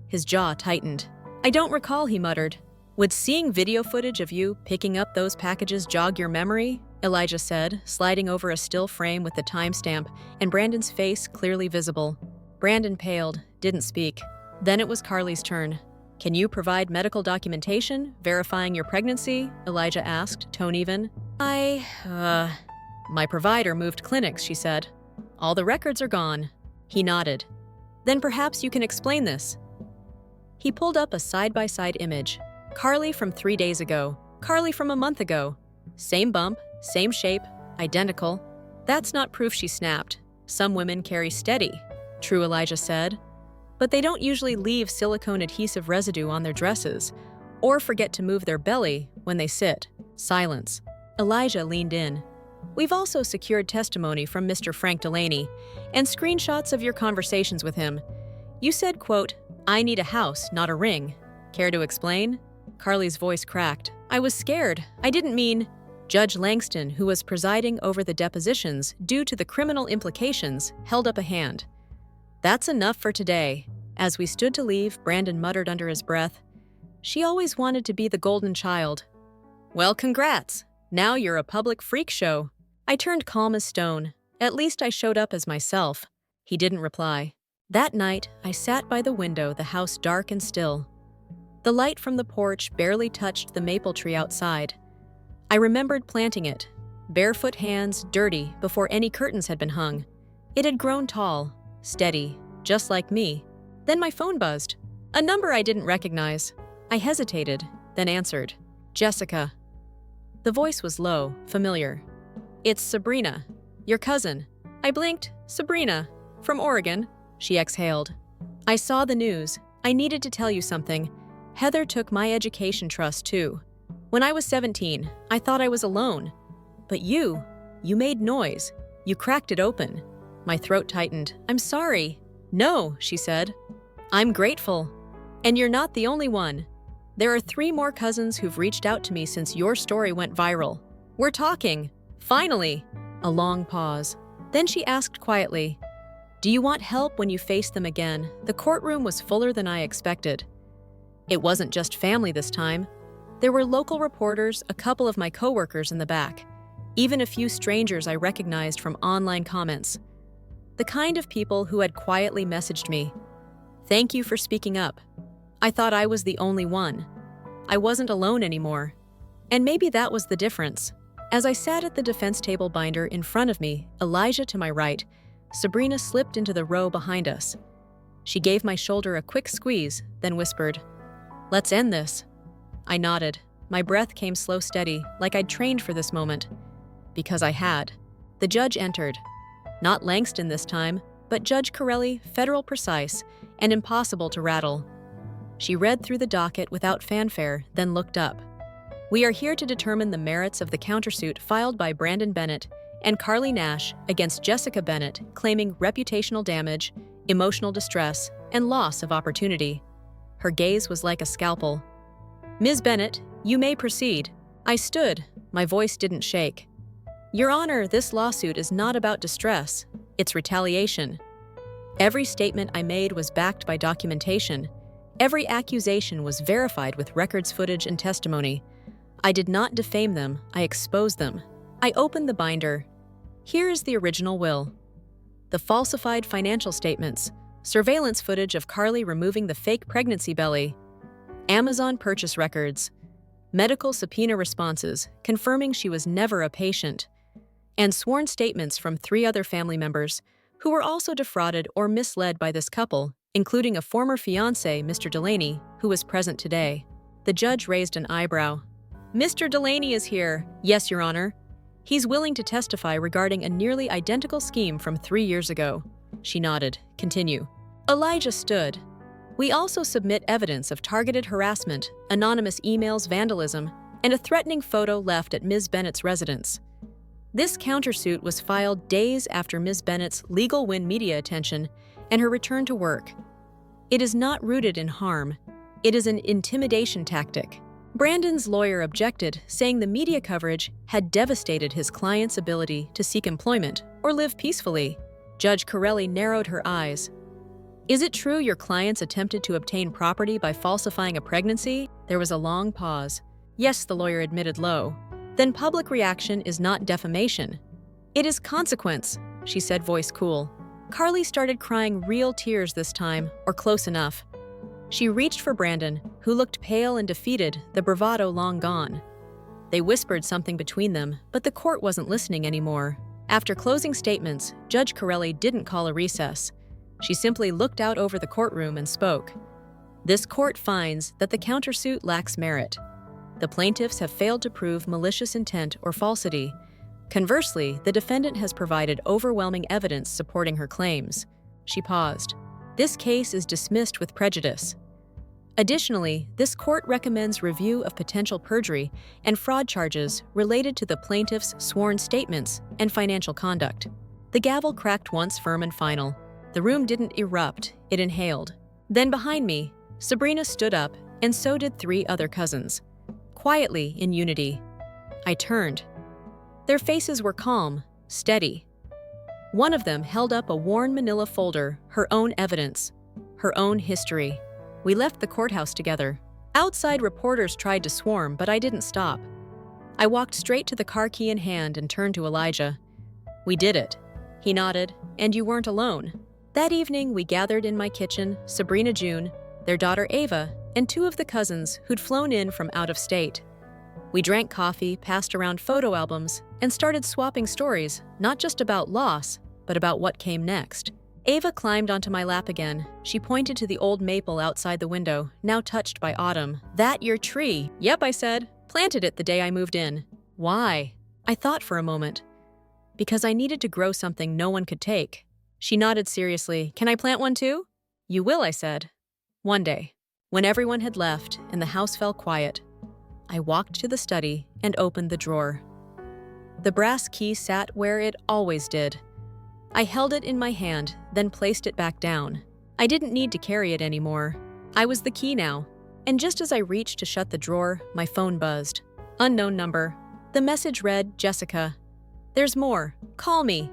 His jaw tightened. "I don't recall," he muttered. "Would seeing video footage of you picking up those packages jog your memory?" Elijah said, sliding over a still frame with the timestamp and Brandon's face clearly visible. Brandon paled, didn't speak. Then it was Carly's turn. Can you provide medical documentation verifying your pregnancy? Elijah asked, tone even. My provider moved clinics, she said. All the records are gone. He nodded. Then perhaps you can explain this. He pulled up a side-by-side image. Carly from 3 days ago, Carly from a month ago. Same bump, same shape, identical. That's not proof, she snapped. Some women carry steady, True, Elijah said. But they don't usually leave silicone adhesive residue on their dresses or forget to move their belly when they sit. Silence. Elijah leaned in. We've also secured testimony from Mr. Frank Delaney and screenshots of your conversations with him. You said, quote, I need a house, not a ring. Care to explain? Carly's voice cracked. I was scared. I didn't mean… Judge Langston, who was presiding over the depositions due to the criminal implications, held up a hand. That's enough for today. As we stood to leave, Brandon muttered under his breath, She always wanted to be the golden child. Well, congrats. Now you're a public freak show. I turned calm as stone. At least I showed up as myself. He didn't reply. That night, I sat by the window, the house dark and still. The light from the porch barely touched the maple tree outside. I remembered planting it, barefoot hands dirty before any curtains had been hung. It had grown tall, steady, just like me. Then my phone buzzed. A number I didn't recognize. I hesitated, then answered. Jessica. The voice was low, familiar. It's Sabrina, your cousin. I blinked. Sabrina, from Oregon. She exhaled. I saw the news. I needed to tell you something. Heather took my education trust too. When I was 17, I thought I was alone. But you made noise. You cracked it open. My throat tightened. I'm sorry. No, she said. I'm grateful. And you're not the only one. There are 3 more cousins who've reached out to me since your story went viral. We're talking. Finally. A long pause. Then she asked quietly, Do you want help when you face them again? The courtroom was fuller than I expected. It wasn't just family this time. There were local reporters, a couple of my coworkers in the back, even a few strangers I recognized from online comments. The kind of people who had quietly messaged me. Thank you for speaking up. I thought I was the only one. I wasn't alone anymore. And maybe that was the difference. As I sat at the defense table binder in front of me, Elijah to my right, Sabrina slipped into the row behind us. She gave my shoulder a quick squeeze, then whispered, Let's end this. I nodded. My breath came slow, steady, like I'd trained for this moment. Because I had. The judge entered. Not Langston this time, but Judge Corelli, federal precise, and impossible to rattle. She read through the docket without fanfare, then looked up. We are here to determine the merits of the countersuit filed by Brandon Bennett and Carly Nash against Jessica Bennett, claiming reputational damage, emotional distress, and loss of opportunity. Her gaze was like a scalpel. Ms. Bennett, you may proceed. I stood. My voice didn't shake. Your Honor, this lawsuit is not about distress. It's retaliation. Every statement I made was backed by documentation. Every accusation was verified with records, footage, and testimony. I did not defame them. I exposed them. I opened the binder. Here is the original will. The falsified financial statements, surveillance footage of Carly removing the fake pregnancy belly, Amazon purchase records, medical subpoena responses confirming she was never a patient, and sworn statements from 3 other family members who were also defrauded or misled by this couple, including a former fiancé, Mr. Delaney, who was present today. The judge raised an eyebrow. Mr. Delaney is here. Yes, Your Honor. He's willing to testify regarding a nearly identical scheme from 3 years ago. She nodded. Continue. Elijah stood. We also submit evidence of targeted harassment, anonymous emails, vandalism, and a threatening photo left at Ms. Bennett's residence. This countersuit was filed days after Ms. Bennett's legal win media attention and her return to work. It is not rooted in harm. It is an intimidation tactic. Brandon's lawyer objected, saying the media coverage had devastated his client's ability to seek employment or live peacefully. Judge Corelli narrowed her eyes. Is it true your clients attempted to obtain property by falsifying a pregnancy? There was a long pause. Yes, the lawyer admitted low. Then public reaction is not defamation. It is consequence, she said, voice cool. Carly started crying real tears this time, or close enough. She reached for Brandon, who looked pale and defeated, the bravado long gone. They whispered something between them, but the court wasn't listening anymore. After closing statements, Judge Corelli didn't call a recess. She simply looked out over the courtroom and spoke. This court finds that the countersuit lacks merit. The plaintiffs have failed to prove malicious intent or falsity. Conversely, the defendant has provided overwhelming evidence supporting her claims. She paused. This case is dismissed with prejudice. Additionally, this court recommends review of potential perjury and fraud charges related to the plaintiff's sworn statements and financial conduct. The gavel cracked once firm and final. The room didn't erupt, it inhaled. Then behind me, Sabrina stood up, and so did 3 other cousins. Quietly, in unity. I turned. Their faces were calm, steady. One of them held up a worn manila folder, her own evidence, her own history. We left the courthouse together. Outside, reporters tried to swarm, but I didn't stop. I walked straight to the car key in hand and turned to Elijah. We did it. He nodded, and you weren't alone. That evening, we gathered in my kitchen, Sabrina June, their daughter Ava, and 2 of the cousins who'd flown in from out of state. We drank coffee, passed around photo albums, and started swapping stories, not just about loss, but about what came next. Ava climbed onto my lap again. She pointed to the old maple outside the window, now touched by autumn. That your tree? Yep, I said. Planted it the day I moved in. Why? I thought for a moment. Because I needed to grow something no one could take. She nodded seriously. Can I plant one too? You will, I said. One day. When everyone had left and the house fell quiet, I walked to the study and opened the drawer. The brass key sat where it always did. I held it in my hand, then placed it back down. I didn't need to carry it anymore. I was the key now. And just as I reached to shut the drawer, my phone buzzed. Unknown number. The message read, Jessica. There's more. Call me.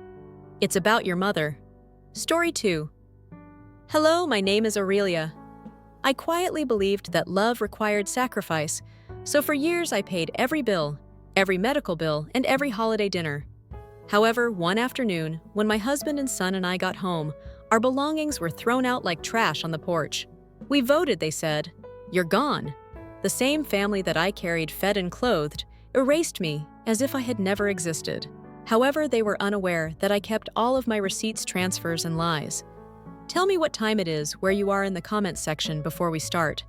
It's about your mother. Story 2. Hello, my name is Aurelia. I quietly believed that love required sacrifice, so for years I paid every bill, every medical bill, and every holiday dinner. However, one afternoon, when my husband and son and I got home, our belongings were thrown out like trash on the porch. We voted, they said. You're gone. The same family that I carried fed and clothed erased me as if I had never existed. However, they were unaware that I kept all of my receipts, transfers, and lies. Tell me what time it is where you are in the comments section before we start.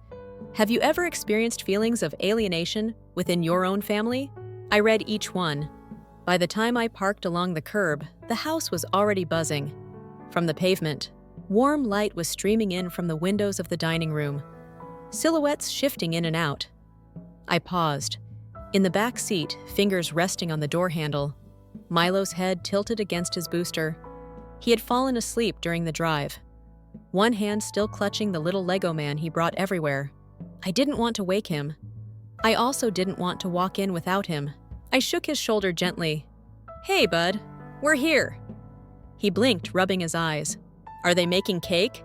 Have you ever experienced feelings of alienation within your own family? I read each one. By the time I parked along the curb, the house was already buzzing. From the pavement, warm light was streaming in from the windows of the dining room, silhouettes shifting in and out. I paused. In the back seat, fingers resting on the door handle, Milo's head tilted against his booster. He had fallen asleep during the drive, one hand still clutching the little Lego man he brought everywhere. I didn't want to wake him. I also didn't want to walk in without him. I shook his shoulder gently. Hey, bud, we're here. He blinked, rubbing his eyes. Are they making cake?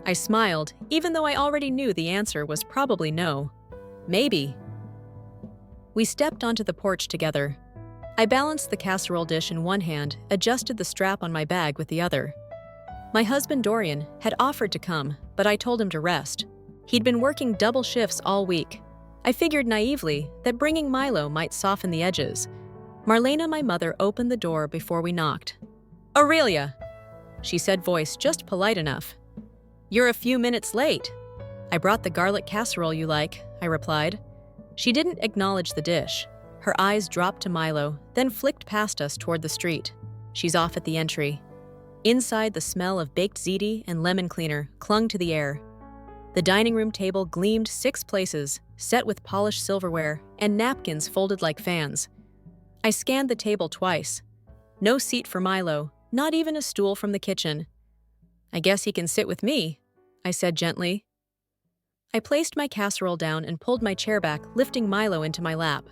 I smiled, even though I already knew the answer was probably no. Maybe. We stepped onto the porch together. I balanced the casserole dish in one hand, adjusted the strap on my bag with the other. My husband Dorian had offered to come, but I told him to rest. He'd been working double shifts all week. I figured naively that bringing Milo might soften the edges. Marlena, my mother, opened the door before we knocked. Aurelia, she said, voice just polite enough. You're a few minutes late. I brought the garlic casserole you like, I replied. She didn't acknowledge the dish. Her eyes dropped to Milo, then flicked past us toward the street. She's off at the entry. Inside, the smell of baked ziti and lemon cleaner clung to the air. The dining room table gleamed 6 places, set with polished silverware and napkins folded like fans. I scanned the table twice. No seat for Milo, not even a stool from the kitchen. I guess he can sit with me, I said gently. I placed my casserole down and pulled my chair back, lifting Milo into my lap.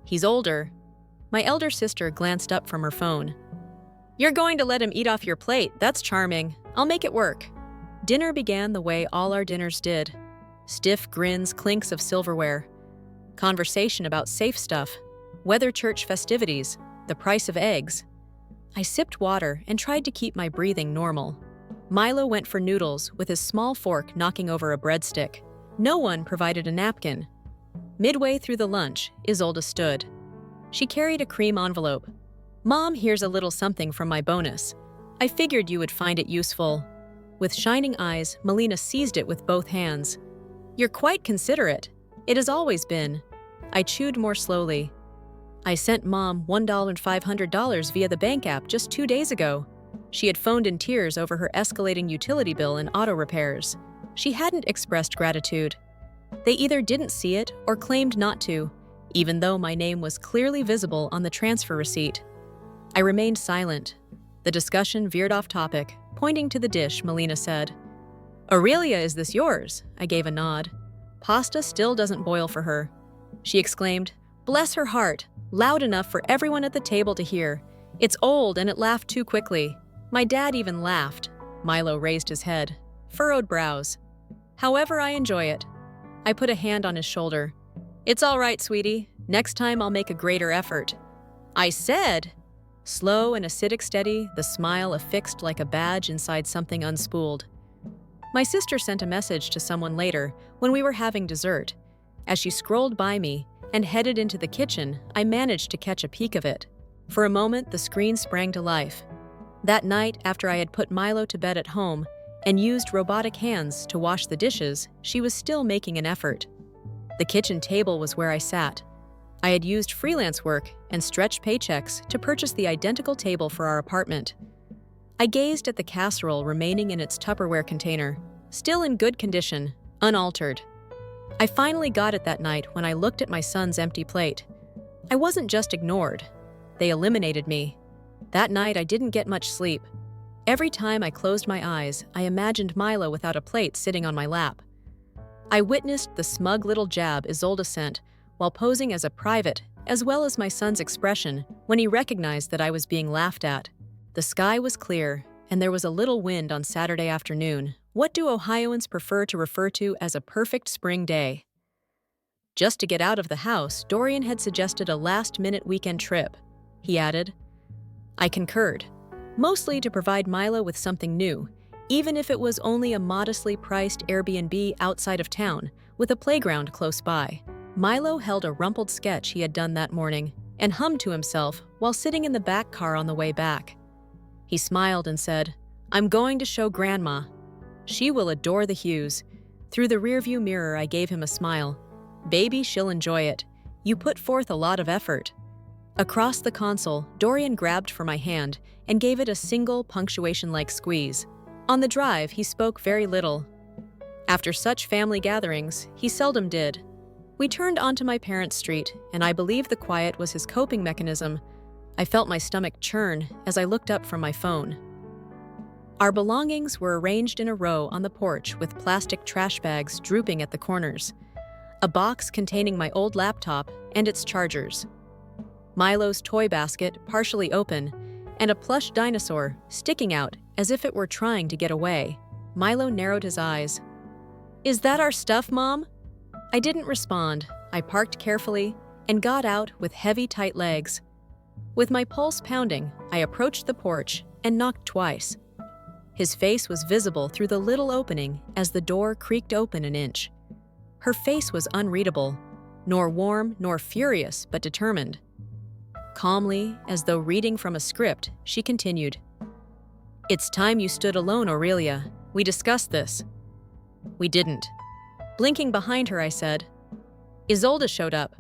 He's older. My elder sister glanced up from her phone. You're going to let him eat off your plate. That's charming. I'll make it work. Dinner began the way all our dinners did. Stiff grins, clinks of silverware. Conversation about safe stuff, weather church festivities, the price of eggs. I sipped water and tried to keep my breathing normal. Milo went for noodles with his small fork knocking over a breadstick. No one provided a napkin. Midway through the lunch, Isolde stood. She carried a cream envelope. "Mom, here's a little something from my bonus. I figured you would find it useful." With shining eyes, Melina seized it with both hands. "You're quite considerate. It has always been." I chewed more slowly. "I sent Mom $1,500 via the bank app just 2 days ago." She had phoned in tears over her escalating utility bill and auto repairs. She hadn't expressed gratitude. They either didn't see it or claimed not to, even though my name was clearly visible on the transfer receipt. I remained silent. The discussion veered off topic. Pointing to the dish, Melina said, "Aurelia, is this yours?" I gave a nod. "Pasta still doesn't boil for her." She exclaimed, "Bless her heart," loud enough for everyone at the table to hear. "It's old and it laughed too quickly." My dad even laughed. Milo raised his head, furrowed brows. "However, I enjoy it." I put a hand on his shoulder. "It's all right, sweetie. Next time I'll make a greater effort." I said, slow and acidic steady, the smile affixed like a badge inside something unspooled. My sister sent a message to someone later when we were having dessert. As she scrolled by me and headed into the kitchen, I managed to catch a peek of it. For a moment, the screen sprang to life. That night, after I had put Milo to bed at home and used robotic hands to wash the dishes, she was still making an effort. The kitchen table was where I sat. I had used freelance work and stretched paychecks to purchase the identical table for our apartment. I gazed at the casserole remaining in its Tupperware container, still in good condition, unaltered. I finally got it that night when I looked at my son's empty plate. I wasn't just ignored. They eliminated me. That night, I didn't get much sleep. Every time I closed my eyes, I imagined Milo without a plate sitting on my lap. I witnessed the smug little jab Isolde sent while posing as a private, as well as my son's expression when he recognized that I was being laughed at. The sky was clear, and there was a little wind on Saturday afternoon. What do Ohioans prefer to refer to as a perfect spring day? Just to get out of the house, Dorian had suggested a last-minute weekend trip. He added. I concurred, mostly to provide Milo with something new, even if it was only a modestly priced Airbnb outside of town with a playground close by. Milo held a rumpled sketch he had done that morning and hummed to himself while sitting in the back car on the way back. He smiled and said, "I'm going to show Grandma. She will adore the hues." Through the rearview mirror, I gave him a smile. "Baby, she'll enjoy it. You put forth a lot of effort." Across the console, Dorian grabbed for my hand and gave it a single punctuation-like squeeze. On the drive, he spoke very little. After such family gatherings, he seldom did. We turned onto my parents' street, and I believe the quiet was his coping mechanism. I felt my stomach churn as I looked up from my phone. Our belongings were arranged in a row on the porch with plastic trash bags drooping at the corners. A box containing my old laptop and its chargers. Milo's toy basket partially open, and a plush dinosaur sticking out as if it were trying to get away. Milo narrowed his eyes. "Is that our stuff, Mom?" I didn't respond. I parked carefully and got out with heavy, tight legs. With my pulse pounding, I approached the porch and knocked twice. His face was visible through the little opening as the door creaked open an inch. Her face was unreadable, nor warm nor furious, but determined. Calmly, as though reading from a script, she continued. "It's time you stood alone, Aurelia. We discussed this." "We didn't." Blinking behind her, I said. Isolde showed up.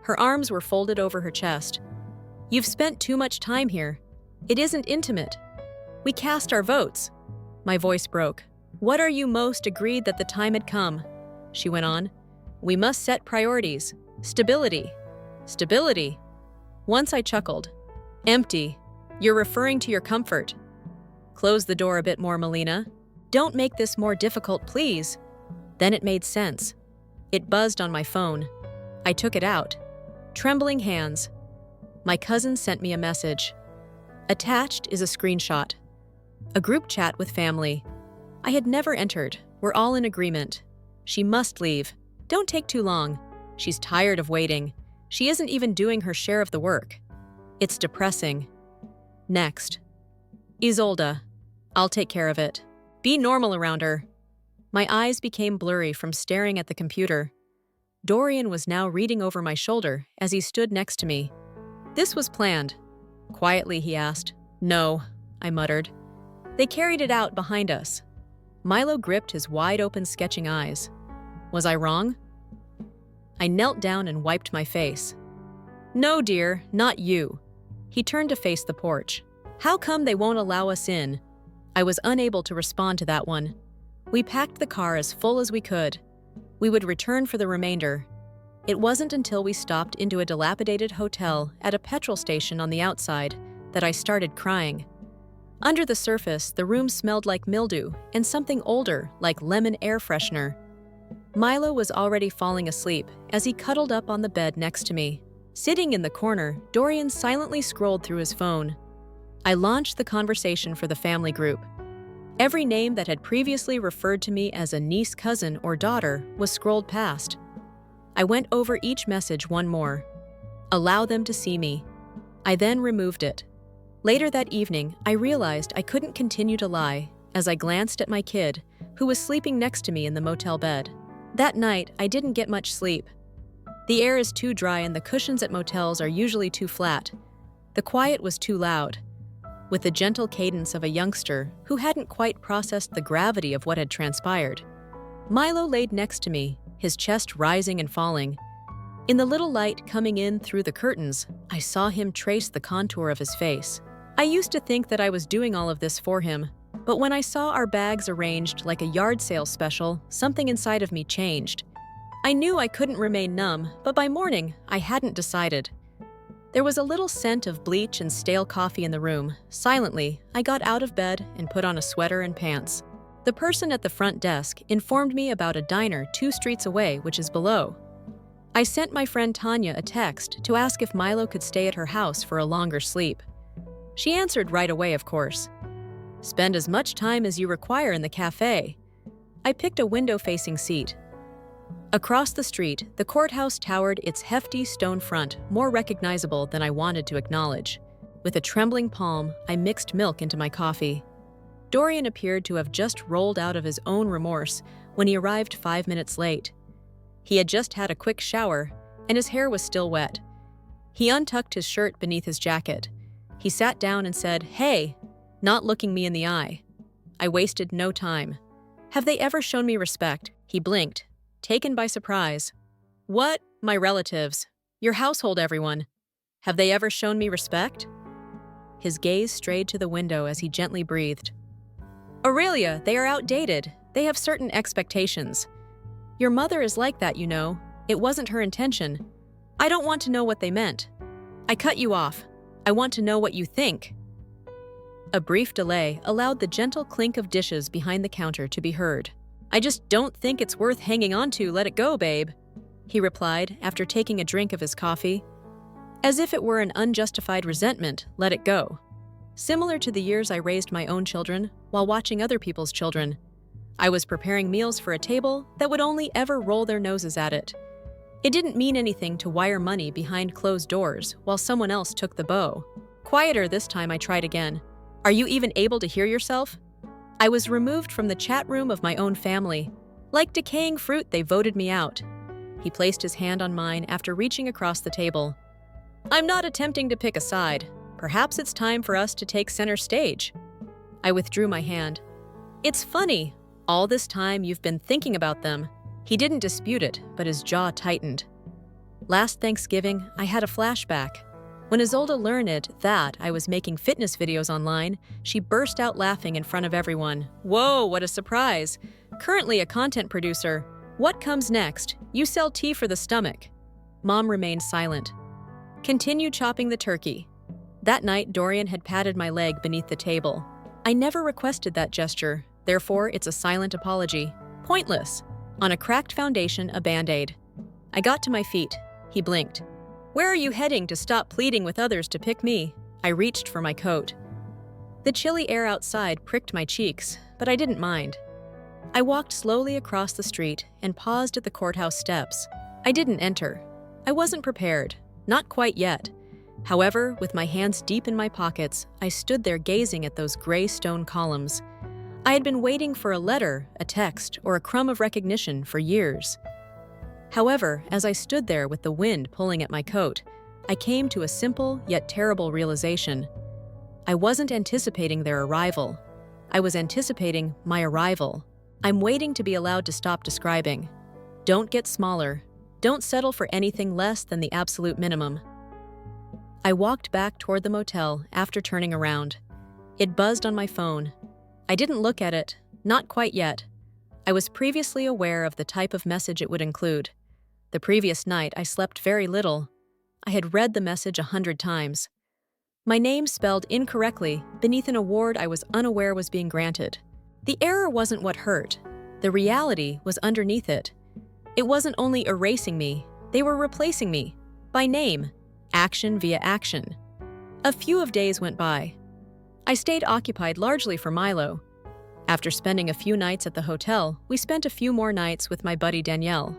Her arms were folded over her chest. "You've spent too much time here. It isn't intimate. We cast our votes." My voice broke. "What are you most agreed that the time had come?" She went on. "We must set priorities. Stability." "Stability?" Once I chuckled. "Empty. You're referring to your comfort." "Close the door a bit more, Melina. Don't make this more difficult, please." Then it made sense. It buzzed on my phone. I took it out. Trembling hands. My cousin sent me a message. Attached is a screenshot. A group chat with family. I had never entered. We're all in agreement. She must leave. Don't take too long. She's tired of waiting. She isn't even doing her share of the work. It's depressing. Next. Isolde. I'll take care of it. Be normal around her. My eyes became blurry from staring at the computer. Dorian was now reading over my shoulder as he stood next to me. "This was planned." Quietly, he asked. "No," I muttered. "They carried it out behind us." Milo gripped his wide-open, sketching eyes. Was I wrong? I knelt down and wiped my face. "No, dear, not you." He turned to face the porch. "How come they won't allow us in?" I was unable to respond to that one. We packed the car as full as we could. We would return for the remainder. It wasn't until we stopped into a dilapidated hotel at a petrol station on the outside that I started crying. Under the surface, the room smelled like mildew and something older, like lemon air freshener. Milo was already falling asleep as he cuddled up on the bed next to me. Sitting in the corner, Dorian silently scrolled through his phone. I launched the conversation for the family group. Every name that had previously referred to me as a niece, cousin, or daughter was scrolled past. I went over each message one more. Allow them to see me. I then removed it. Later that evening, I realized I couldn't continue to lie as I glanced at my kid, who was sleeping next to me in the motel bed. That night, I didn't get much sleep. The air is too dry and the cushions at motels are usually too flat. The quiet was too loud. With the gentle cadence of a youngster who hadn't quite processed the gravity of what had transpired. Milo laid next to me, his chest rising and falling. In the little light coming in through the curtains, I saw him trace the contour of his face. I used to think that I was doing all of this for him, but when I saw our bags arranged like a yard sale special, something inside of me changed. I knew I couldn't remain numb, but by morning, I hadn't decided. There was a little scent of bleach and stale coffee in the room. Silently, I got out of bed and put on a sweater and pants. The person at the front desk informed me about a diner 2 streets away, which is below. I sent my friend Tanya a text to ask if Milo could stay at her house for a longer sleep. She answered right away, of course. "Spend as much time as you require in the cafe." I picked a window-facing seat. Across the street, the courthouse towered its hefty stone front, more recognizable than I wanted to acknowledge. With a trembling palm, I mixed milk into my coffee. Dorian appeared to have just rolled out of his own remorse when he arrived 5 minutes late. He had just had a quick shower, and his hair was still wet. He untucked his shirt beneath his jacket. He sat down and said, "Hey," not looking me in the eye. I wasted no time. "Have they ever shown me respect?" He blinked, taken by surprise. "What? My relatives. Your household, everyone. Have they ever shown me respect?" His gaze strayed to the window as he gently breathed. "Aurelia, they are outdated. They have certain expectations. Your mother is like that, you know. It wasn't her intention. I don't want to know what they meant. I cut you off. I want to know what you think." A brief delay allowed the gentle clink of dishes behind the counter to be heard. "I just don't think it's worth hanging on to. Let it go, babe," he replied after taking a drink of his coffee. As if it were an unjustified resentment, let it go. Similar to the years I raised my own children while watching other people's children. I was preparing meals for a table that would only ever roll their noses at it. It didn't mean anything to wire money behind closed doors while someone else took the bow. Quieter this time, I tried again. "Are you even able to hear yourself?" I was removed from the chat room of my own family. Like decaying fruit, they voted me out. He placed his hand on mine after reaching across the table. "I'm not attempting to pick a side. Perhaps it's time for us to take center stage." I withdrew my hand. "It's funny. All this time you've been thinking about them." He didn't dispute it, but his jaw tightened. Last Thanksgiving, I had a flashback. When Isolde learned that I was making fitness videos online, she burst out laughing in front of everyone. "Whoa, what a surprise. Currently a content producer. What comes next? You sell tea for the stomach." Mom remained silent. Continue chopping the turkey. That night, Dorian had patted my leg beneath the table. I never requested that gesture, therefore it's a silent apology. Pointless. On a cracked foundation, a Band-Aid. I got to my feet. He blinked. "Where are you heading to stop pleading with others to pick me?" I reached for my coat. The chilly air outside pricked my cheeks, but I didn't mind. I walked slowly across the street and paused at the courthouse steps. I didn't enter. I wasn't prepared. Not quite yet. However, with my hands deep in my pockets, I stood there gazing at those gray stone columns. I had been waiting for a letter, a text, or a crumb of recognition for years. However, as I stood there with the wind pulling at my coat, I came to a simple yet terrible realization. I wasn't anticipating their arrival. I was anticipating my arrival. I'm waiting to be allowed to stop describing. Don't get smaller. Don't settle for anything less than the absolute minimum. I walked back toward the motel after turning around. It buzzed on my phone. I didn't look at it, not quite yet. I was previously aware of the type of message it would include. The previous night, I slept very little. I had read the message 100 times. My name spelled incorrectly beneath an award I was unaware was being granted. The error wasn't what hurt. The reality was underneath it. It wasn't only erasing me, they were replacing me. By name. Action via action. A few of days went by. I stayed occupied largely for Milo. After spending a few nights at the hotel, we spent a few more nights with my buddy Danielle.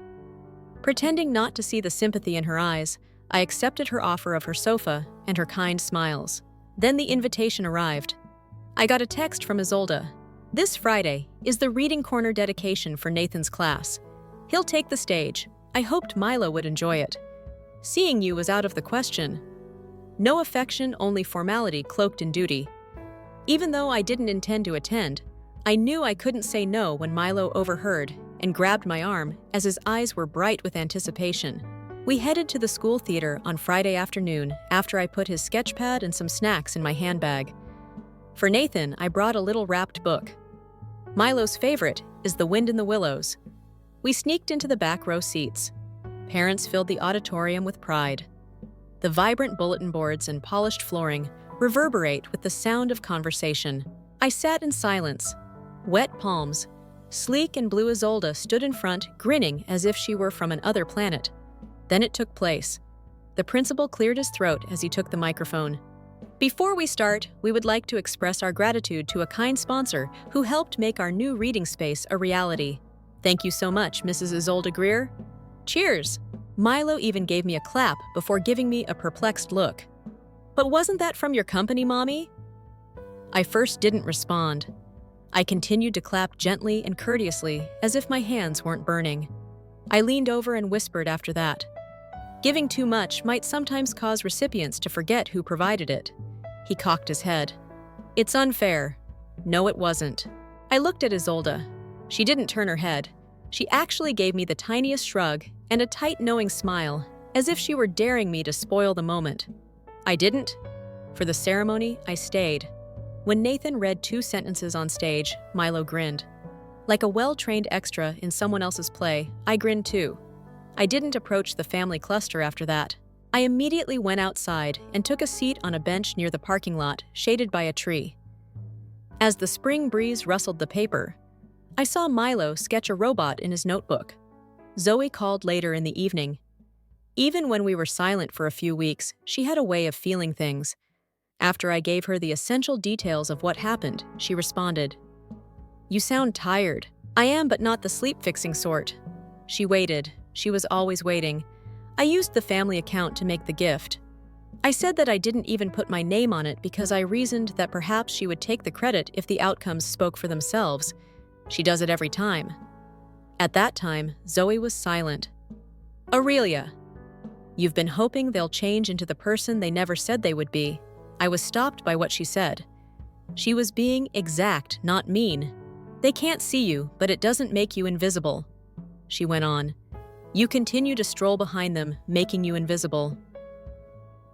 Pretending not to see the sympathy in her eyes, I accepted her offer of her sofa and her kind smiles. Then the invitation arrived. I got a text from Isolde. This Friday is the Reading Corner dedication for Nathan's class. He'll take the stage. I hoped Milo would enjoy it. Seeing you was out of the question. No affection, only formality cloaked in duty. Even though I didn't intend to attend, I knew I couldn't say no when Milo overheard and grabbed my arm as his eyes were bright with anticipation. We headed to the school theater on Friday afternoon after I put his sketchpad and some snacks in my handbag. For Nathan, I brought a little wrapped book. Milo's favorite is The Wind in the Willows. We sneaked into the back row seats. Parents filled the auditorium with pride. The vibrant bulletin boards and polished flooring reverberate with the sound of conversation. I sat in silence. Wet palms. Sleek and blue Isolde stood in front, grinning as if she were from another planet. Then it took place. The principal cleared his throat as he took the microphone. Before we start, we would like to express our gratitude to a kind sponsor who helped make our new reading space a reality. Thank you so much, Mrs. Isolde Greer. Cheers! Milo even gave me a clap before giving me a perplexed look. But wasn't that from your company, Mommy? I first didn't respond. I continued to clap gently and courteously as if my hands weren't burning. I leaned over and whispered after that. Giving too much might sometimes cause recipients to forget who provided it. He cocked his head. It's unfair. No, it wasn't. I looked at Isolde. She didn't turn her head. She actually gave me the tiniest shrug and a tight, knowing smile, as if she were daring me to spoil the moment. I didn't. For the ceremony, I stayed. When Nathan read 2 sentences on stage, Milo grinned. Like a well-trained extra in someone else's play, I grinned too. I didn't approach the family cluster after that. I immediately went outside and took a seat on a bench near the parking lot, shaded by a tree. As the spring breeze rustled the paper, I saw Milo sketch a robot in his notebook. Zoe called later in the evening. Even when we were silent for a few weeks, she had a way of feeling things. After I gave her the essential details of what happened, she responded, "You sound tired." "I am, but not the sleep-fixing sort." She waited. She was always waiting. I used the family account to make the gift. I said that I didn't even put my name on it because I reasoned that perhaps she would take the credit if the outcomes spoke for themselves. She does it every time. At that time, Zoe was silent. "Aurelia, you've been hoping they'll change into the person they never said they would be." I was stopped by what she said. She was being exact, not mean. "They can't see you, but it doesn't make you invisible." She went on. "You continue to stroll behind them, making you invisible."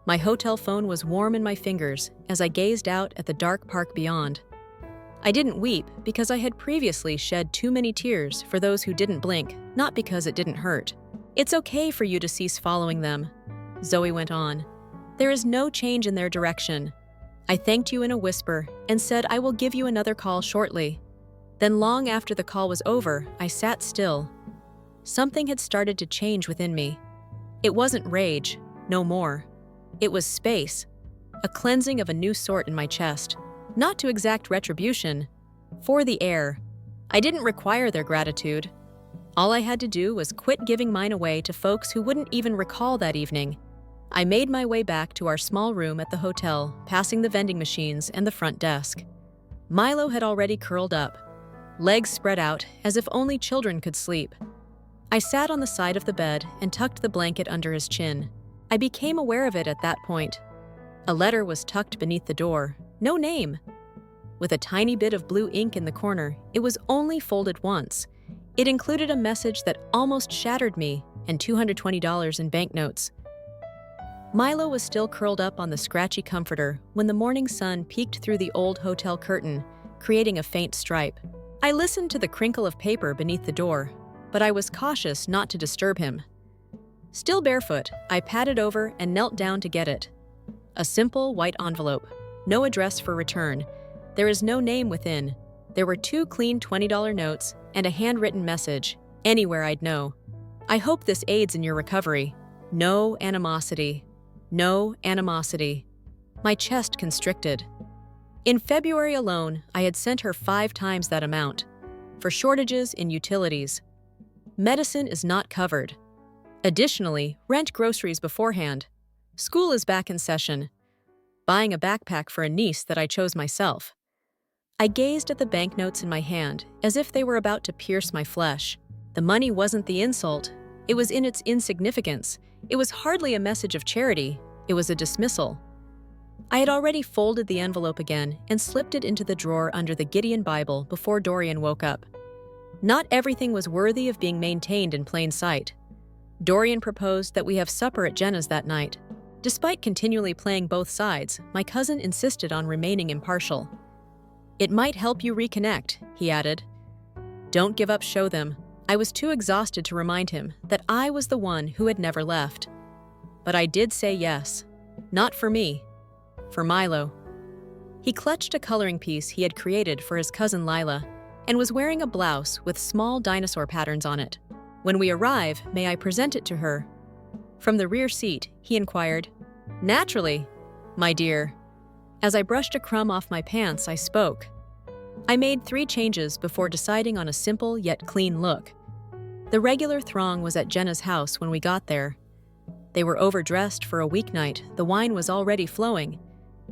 My hotel phone was warm in my fingers as I gazed out at the dark park beyond. I didn't weep because I had previously shed too many tears for those who didn't blink, not because it didn't hurt. "It's okay for you to cease following them," Zoe went on. "There is no change in their direction." I thanked you in a whisper and said I will give you another call shortly. Then long after the call was over, I sat still. Something had started to change within me. It wasn't rage, no more. It was space, a cleansing of a new sort in my chest. Not to exact retribution, for the air. I didn't require their gratitude. All I had to do was quit giving mine away to folks who wouldn't even recall that evening. I made my way back to our small room at the hotel, passing the vending machines and the front desk. Milo had already curled up, legs spread out as if only children could sleep. I sat on the side of the bed and tucked the blanket under his chin. I became aware of it at that point. A letter was tucked beneath the door. No name. With a tiny bit of blue ink in the corner, it was only folded once. It included a message that almost shattered me and $220 in banknotes. Milo was still curled up on the scratchy comforter when the morning sun peeked through the old hotel curtain, creating a faint stripe. I listened to the crinkle of paper beneath the door, but I was cautious not to disturb him. Still barefoot, I padded over and knelt down to get it. A simple white envelope, no address for return. There is no name within. There were 2 clean $20 notes and a handwritten message. Anywhere I'd know. I hope this aids in your recovery. No animosity. No animosity. My chest constricted. In February alone, I had sent her 5 times that amount. For shortages in utilities. Medicine is not covered. Additionally, rent groceries beforehand. School is back in session. Buying a backpack for a niece that I chose myself. I gazed at the banknotes in my hand as if they were about to pierce my flesh. The money wasn't the insult. It was in its insignificance. It was hardly a message of charity. It was a dismissal. I had already folded the envelope again and slipped it into the drawer under the Gideon Bible before Dorian woke up. Not everything was worthy of being maintained in plain sight. Dorian proposed that we have supper at Jenna's that night. Despite continually playing both sides, my cousin insisted on remaining impartial. It might help you reconnect, he added. Don't give up, show them. I was too exhausted to remind him that I was the one who had never left. But I did say yes. Not for me. For Milo. He clutched a coloring piece he had created for his cousin Lila and was wearing a blouse with small dinosaur patterns on it. When we arrive, may I present it to her? From the rear seat, he inquired. Naturally, my dear. As I brushed a crumb off my pants, I spoke. I made 3 changes before deciding on a simple yet clean look. The regular throng was at Jenna's house when we got there. They were overdressed for a weeknight, the wine was already flowing,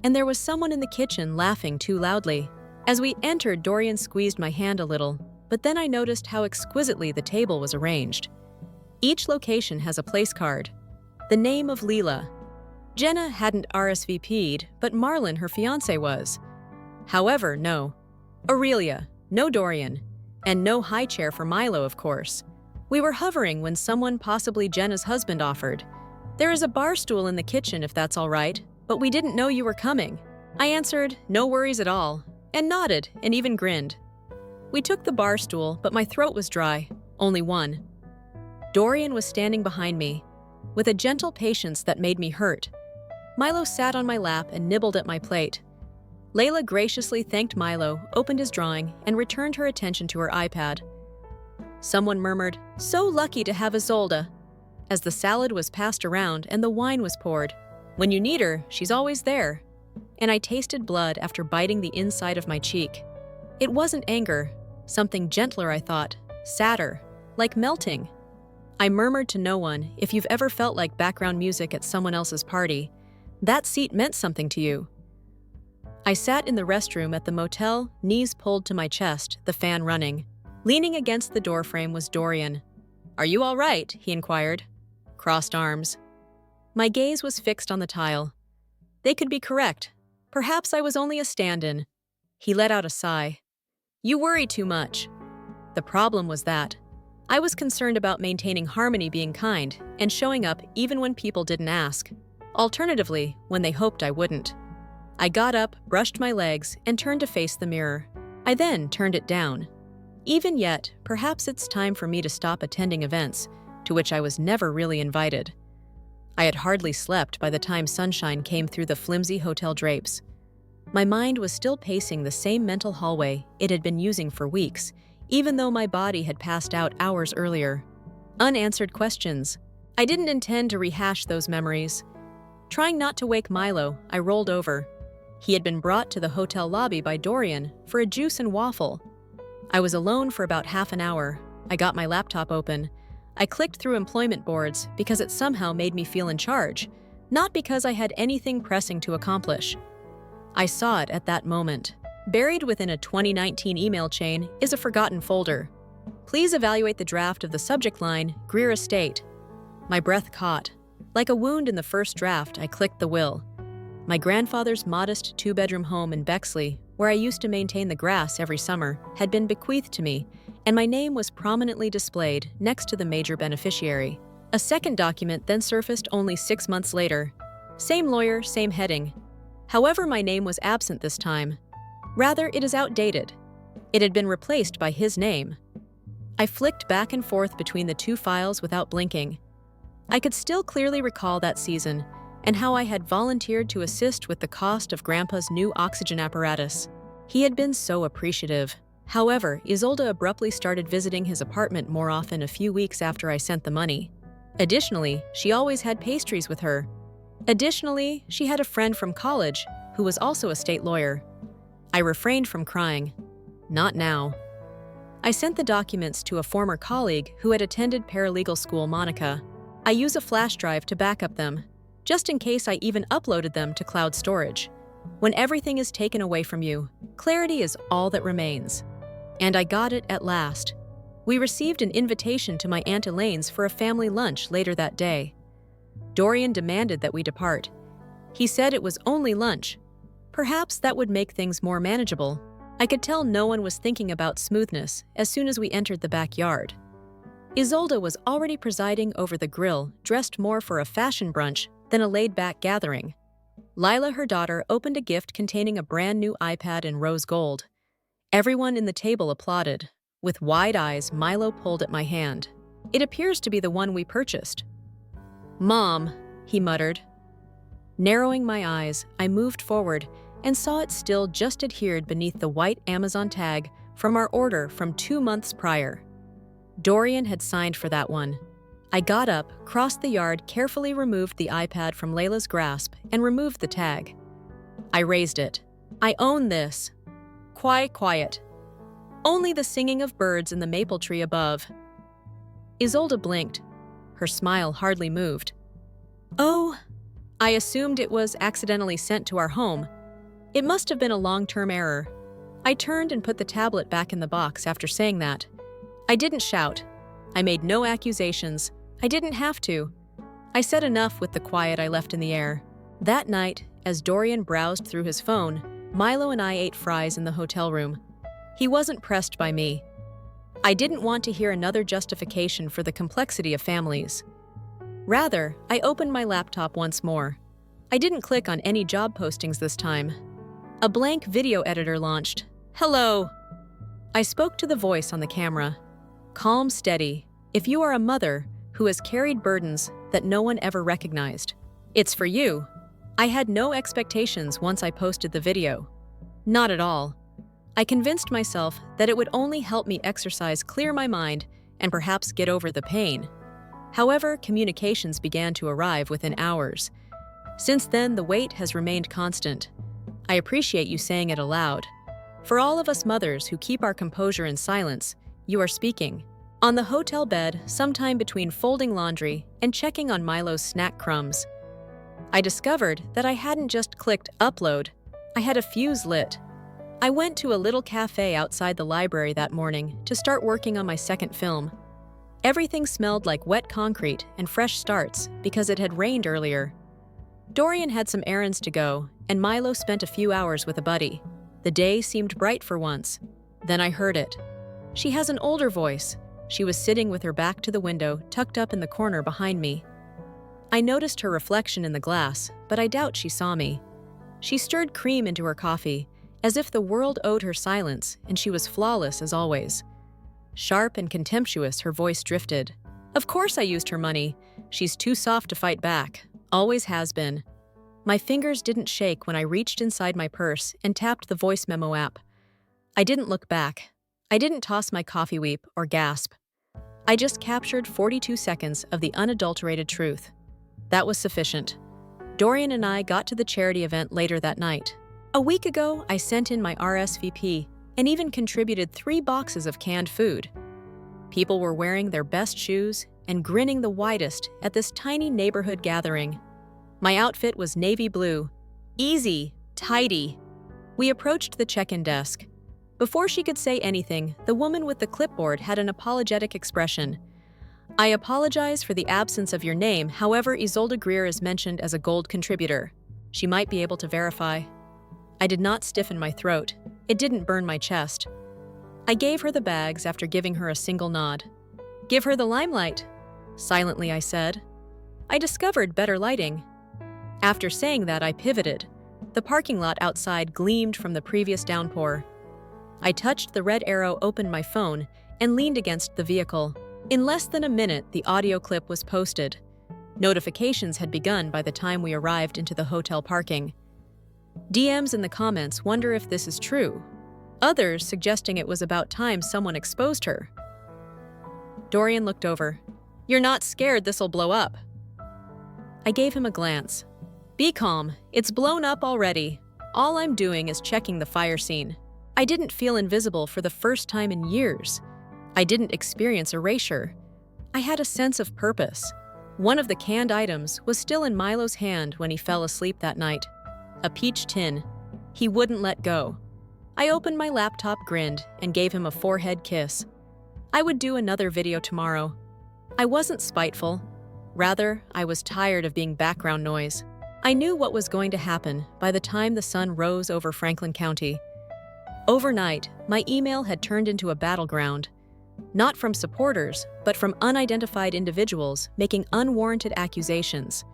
and there was someone in the kitchen laughing too loudly. As we entered, Dorian squeezed my hand a little, but then I noticed how exquisitely the table was arranged. Each location has a place card. The name of Leela. Jenna hadn't RSVP'd, but Marlon, her fiancé, was. However, no. Aurelia, no Dorian, and no high chair for Milo, of course. We were hovering when someone, possibly Jenna's husband, offered. There is a bar stool in the kitchen if that's all right, but we didn't know you were coming. I answered, no worries at all, and nodded and even grinned. We took the bar stool, but my throat was dry, only one. Dorian was standing behind me, with a gentle patience that made me hurt. Milo sat on my lap and nibbled at my plate. Layla graciously thanked Milo, opened his drawing, and returned her attention to her iPad. Someone murmured, "So lucky to have Isolde," as the salad was passed around and the wine was poured. When you need her, she's always there. And I tasted blood after biting the inside of my cheek. It wasn't anger, something gentler, I thought, sadder, like melting. I murmured to no one, if you've ever felt like background music at someone else's party, that seat meant something to you. I sat in the restroom at the motel, knees pulled to my chest, the fan running. Leaning against the doorframe was Dorian. "Are you all right?" he inquired. Crossed arms. My gaze was fixed on the tile. They could be correct. Perhaps I was only a stand-in. He let out a sigh. "You worry too much." The problem was that I was concerned about maintaining harmony, being kind, and showing up even when people didn't ask. Alternatively, when they hoped I wouldn't. I got up, brushed my legs, and turned to face the mirror. I then turned it down. Even yet, perhaps it's time for me to stop attending events, to which I was never really invited. I had hardly slept by the time sunshine came through the flimsy hotel drapes. My mind was still pacing the same mental hallway it had been using for weeks, even though my body had passed out hours earlier. Unanswered questions. I didn't intend to rehash those memories. Trying not to wake Milo, I rolled over. He had been brought to the hotel lobby by Dorian for a juice and waffle. I was alone for about half an hour. I got my laptop open. I clicked through employment boards because it somehow made me feel in charge, not because I had anything pressing to accomplish. I saw it at that moment. Buried within a 2019 email chain is a forgotten folder. Please evaluate the draft of the subject line, Greer Estate. My breath caught. Like a wound in the first draft, I clicked the will. My grandfather's modest two-bedroom home in Bexley, where I used to maintain the grass every summer, had been bequeathed to me, and my name was prominently displayed next to the major beneficiary. A second document then surfaced only 6 months later. Same lawyer, same heading. However, my name was absent this time. Rather, it is outdated. It had been replaced by his name. I flicked back and forth between the two files without blinking. I could still clearly recall that season and how I had volunteered to assist with the cost of Grandpa's new oxygen apparatus. He had been so appreciative. However, Isolde abruptly started visiting his apartment more often a few weeks after I sent the money. Additionally, she always had pastries with her. Additionally, she had a friend from college who was also a state lawyer. I refrained from crying. Not now. I sent the documents to a former colleague who had attended paralegal school, Monica. I use a flash drive to back up them, just in case I even uploaded them to cloud storage. When everything is taken away from you, clarity is all that remains. And I got it at last. We received an invitation to my Aunt Elaine's for a family lunch later that day. Dorian demanded that we depart. He said it was only lunch. Perhaps that would make things more manageable. I could tell no one was thinking about smoothness as soon as we entered the backyard. Isolde was already presiding over the grill, dressed more for a fashion brunch than a laid-back gathering. Lila, her daughter, opened a gift containing a brand-new iPad in rose gold. Everyone in the table applauded. With wide eyes, Milo pulled at my hand. It appears to be the one we purchased. "Mom," he muttered. Narrowing my eyes, I moved forward and saw it still just adhered beneath the white Amazon tag from our order from 2 months prior. Dorian had signed for that one. I got up, crossed the yard, carefully removed the iPad from Layla's grasp, and removed the tag. I raised it. "I own this." Quiet, quiet. Only the singing of birds in the maple tree above. Isolde blinked. Her smile hardly moved. "Oh," I assumed it was accidentally sent to our home. It must have been a long-term error. I turned and put the tablet back in the box after saying that. I didn't shout. I made no accusations. I didn't have to. I said enough with the quiet I left in the air. That night, as Dorian browsed through his phone, Milo and I ate fries in the hotel room. He wasn't pressed by me. I didn't want to hear another justification for the complexity of families. Rather, I opened my laptop once more. I didn't click on any job postings this time. A blank video editor launched. "Hello." I spoke to the voice on the camera. Calm, steady. If you are a mother who has carried burdens that no one ever recognized, it's for you. I had no expectations once I posted the video. Not at all. I convinced myself that it would only help me exercise, clear my mind, and perhaps get over the pain. However, communications began to arrive within hours. Since then, the weight has remained constant. I appreciate you saying it aloud. For all of us mothers who keep our composure in silence, you are speaking. On the hotel bed, sometime between folding laundry and checking on Milo's snack crumbs, I discovered that I hadn't just clicked upload, I had a fuse lit. I went to a little cafe outside the library that morning to start working on my second film. Everything smelled like wet concrete and fresh starts because it had rained earlier. Dorian had some errands to go, and Milo spent a few hours with a buddy. The day seemed bright for once. Then I heard it. She has an older voice. She was sitting with her back to the window, tucked up in the corner behind me. I noticed her reflection in the glass, but I doubt she saw me. She stirred cream into her coffee, as if the world owed her silence, and she was flawless as always. Sharp and contemptuous, her voice drifted. Of course I used her money. She's too soft to fight back. Always has been. My fingers didn't shake when I reached inside my purse and tapped the voice memo app. I didn't look back. I didn't toss my coffee weep or gasp. I just captured 42 seconds of the unadulterated truth. That was sufficient. Dorian and I got to the charity event later that night. A week ago, I sent in my RSVP and even contributed 3 boxes of canned food. People were wearing their best shoes and grinning the widest at this tiny neighborhood gathering. My outfit was navy blue. Easy, tidy. We approached the check-in desk. Before she could say anything, the woman with the clipboard had an apologetic expression. "I apologize for the absence of your name, however, Isolde Greer is mentioned as a gold contributor. She might be able to verify." I did not stiffen my throat. It didn't burn my chest. I gave her the bags after giving her a single nod. "Give her the limelight," silently I said. I discovered better lighting. After saying that, I pivoted. The parking lot outside gleamed from the previous downpour. I touched the red arrow, opened my phone, and leaned against the vehicle. In less than a minute, the audio clip was posted. Notifications had begun by the time we arrived into the hotel parking. DMs in the comments wonder if this is true. Others suggesting it was about time someone exposed her. Dorian looked over. "You're not scared this'll blow up?" I gave him a glance. "Be calm, it's blown up already. All I'm doing is checking the fire scene." I didn't feel invisible for the first time in years. I didn't experience erasure. I had a sense of purpose. One of the canned items was still in Milo's hand when he fell asleep that night. A peach tin. He wouldn't let go. I opened my laptop, grinned, and gave him a forehead kiss. I would do another video tomorrow. I wasn't spiteful. Rather, I was tired of being background noise. I knew what was going to happen by the time the sun rose over Franklin County. Overnight, my email had turned into a battleground. Not from supporters, but from unidentified individuals making unwarranted accusations.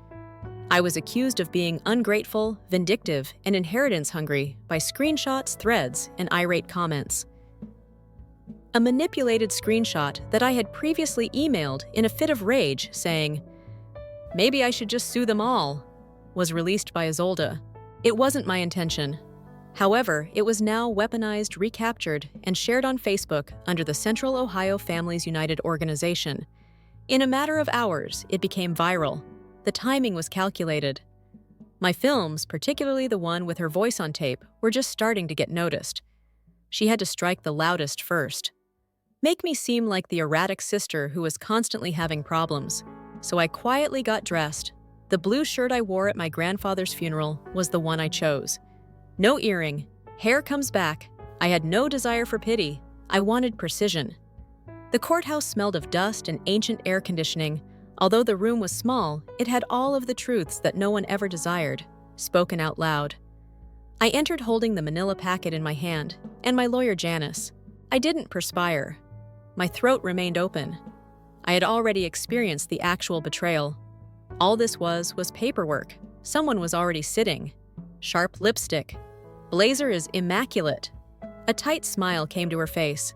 I was accused of being ungrateful, vindictive, and inheritance-hungry by screenshots, threads, and irate comments. A manipulated screenshot that I had previously emailed in a fit of rage saying, "Maybe I should just sue them all," was released by Isolde. It wasn't my intention. However, it was now weaponized, recaptured, and shared on Facebook under the Central Ohio Families United organization. In a matter of hours, it became viral. The timing was calculated. My films, particularly the one with her voice on tape, were just starting to get noticed. She had to strike the loudest first. Make me seem like the erratic sister who was constantly having problems. So I quietly got dressed. The blue shirt I wore at my grandfather's funeral was the one I chose. No earring, hair comes back. I had no desire for pity. I wanted precision. The courthouse smelled of dust and ancient air conditioning. Although the room was small, it had all of the truths that no one ever desired, spoken out loud. I entered holding the manila packet in my hand, and my lawyer Janice. I didn't perspire. My throat remained open. I had already experienced the actual betrayal. All this was paperwork. Someone was already sitting. Sharp lipstick. Blazer is immaculate. A tight smile came to her face.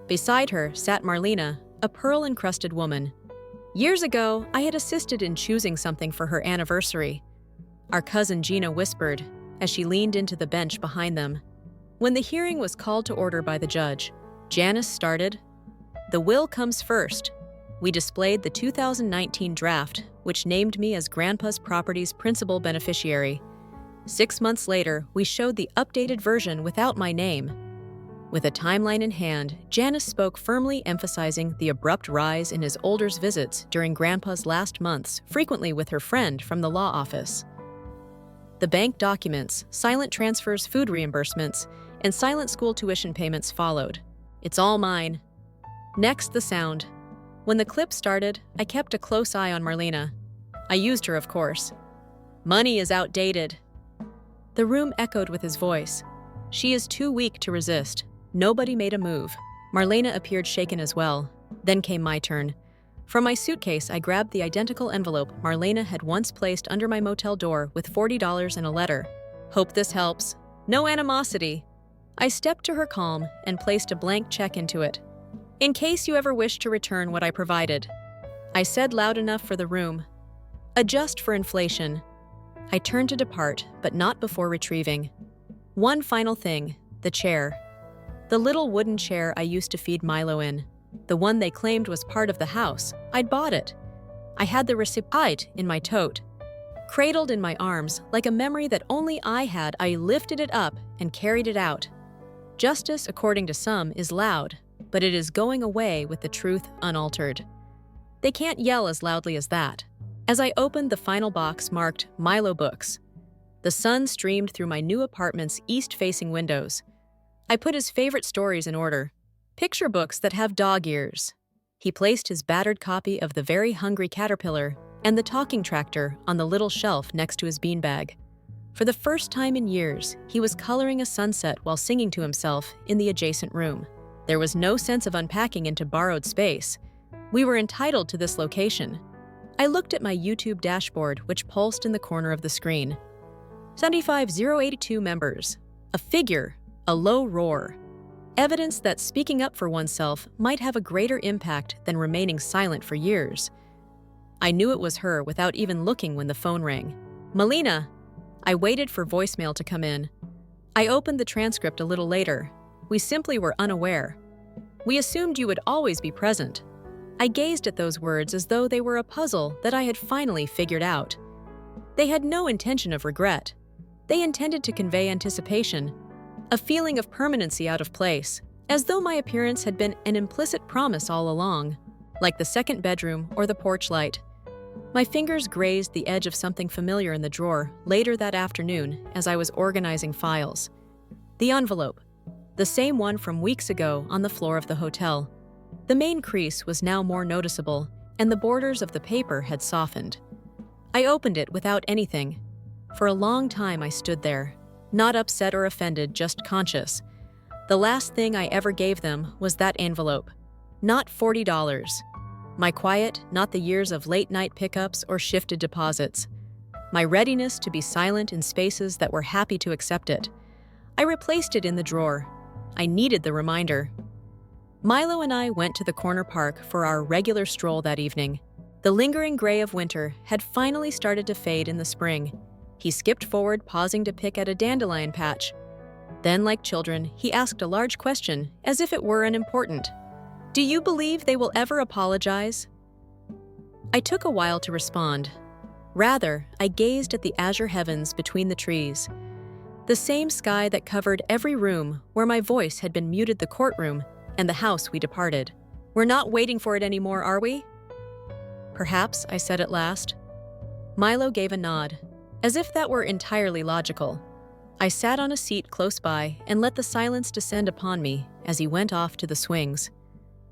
Beside her sat Marlena, a pearl-encrusted woman. Years ago, I had assisted in choosing something for her anniversary. Our cousin Gina whispered as she leaned into the bench behind them. When the hearing was called to order by the judge, Janice started. "The will comes first." We displayed the 2019 draft, which named me as Grandpa's property's principal beneficiary. 6 months later, we showed the updated version without my name. With a timeline in hand, Janice spoke firmly, emphasizing the abrupt rise in his older's visits during Grandpa's last months, frequently with her friend from the law office. The bank documents, silent transfers, food reimbursements, and silent school tuition payments followed. "It's all mine." Next, the sound. When the clip started, I kept a close eye on Marlena. I used her, of course. "Money is outdated." The room echoed with his voice. "She is too weak to resist." Nobody made a move. Marlena appeared shaken as well. Then came my turn. From my suitcase, I grabbed the identical envelope Marlena had once placed under my motel door with $40 and a letter. "Hope this helps. No animosity." I stepped to her calm and placed a blank check into it. "In case you ever wish to return what I provided." I said loud enough for the room. "Adjust for inflation." I turned to depart, but not before retrieving. One final thing, the chair. The little wooden chair I used to feed Milo in. The one they claimed was part of the house. I'd bought it. I had the receipt in my tote. Cradled in my arms, like a memory that only I had, I lifted it up and carried it out. Justice, according to some, is loud, but it is going away with the truth unaltered. They can't yell as loudly as that. As I opened the final box marked Milo Books, The sun streamed through my new apartment's east-facing windows. I put his favorite stories in order. Picture books that have dog ears. He placed his battered copy of The Very Hungry Caterpillar and The Talking Tractor on the little shelf next to his beanbag. For the first time in years, he was coloring a sunset while singing to himself in the adjacent room. There was no sense of unpacking into borrowed space. We were entitled to this location. I looked at my YouTube dashboard, which pulsed in the corner of the screen. 75082 members. A figure, a low roar. Evidence that speaking up for oneself might have a greater impact than remaining silent for years. I knew it was her without even looking when the phone rang. Melina! I waited for voicemail to come in. I opened the transcript a little later. We simply were unaware. We assumed you would always be present. I gazed at those words as though they were a puzzle that I had finally figured out. They had no intention of regret. They intended to convey anticipation, a feeling of permanency out of place, as though my appearance had been an implicit promise all along, like the second bedroom or the porch light. My fingers grazed the edge of something familiar in the drawer later that afternoon as I was organizing files. The envelope, the same one from weeks ago on the floor of the hotel. The main crease was now more noticeable, and the borders of the paper had softened. I opened it without anything. For a long time I stood there, not upset or offended, just conscious. The last thing I ever gave them was that envelope. Not $40. My quiet, not the years of late-night pickups or shifted deposits. My readiness to be silent in spaces that were happy to accept it. I replaced it in the drawer. I needed the reminder. Milo and I went to the corner park for our regular stroll that evening. The lingering gray of winter had finally started to fade in the spring. He skipped forward, pausing to pick at a dandelion patch. Then, like children, he asked a large question, as if it were unimportant. Do you believe they will ever apologize? I took a while to respond. Rather, I gazed at the azure heavens between the trees. The same sky that covered every room where my voice had been muted, the courtroom and the house we departed. We're not waiting for it anymore, are we? Perhaps, I said at last. Milo gave a nod, as if that were entirely logical. I sat on a seat close by and let the silence descend upon me as he went off to the swings.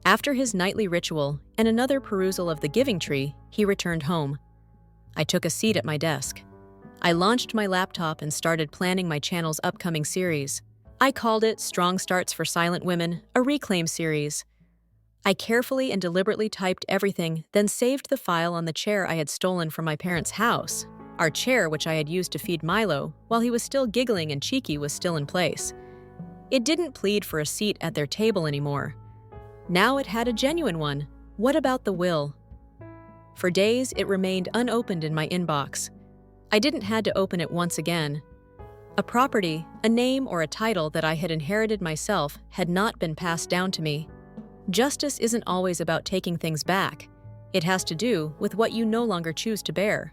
After his nightly ritual and another perusal of the giving tree, he returned home. I took a seat at my desk. I launched my laptop and started planning my channel's upcoming series. I called it Strong Starts for Silent Women, a Reclaim series. I carefully and deliberately typed everything, then saved the file on the chair I had stolen from my parents' house. Our chair, which I had used to feed Milo while he was still giggling and cheeky, was still in place. It didn't plead for a seat at their table anymore. Now it had a genuine one. What about the will? For days, it remained unopened in my inbox. I didn't have to open it once again. A property, a name, or a title that I had inherited myself had not been passed down to me. Justice isn't always about taking things back. It has to do with what you no longer choose to bear.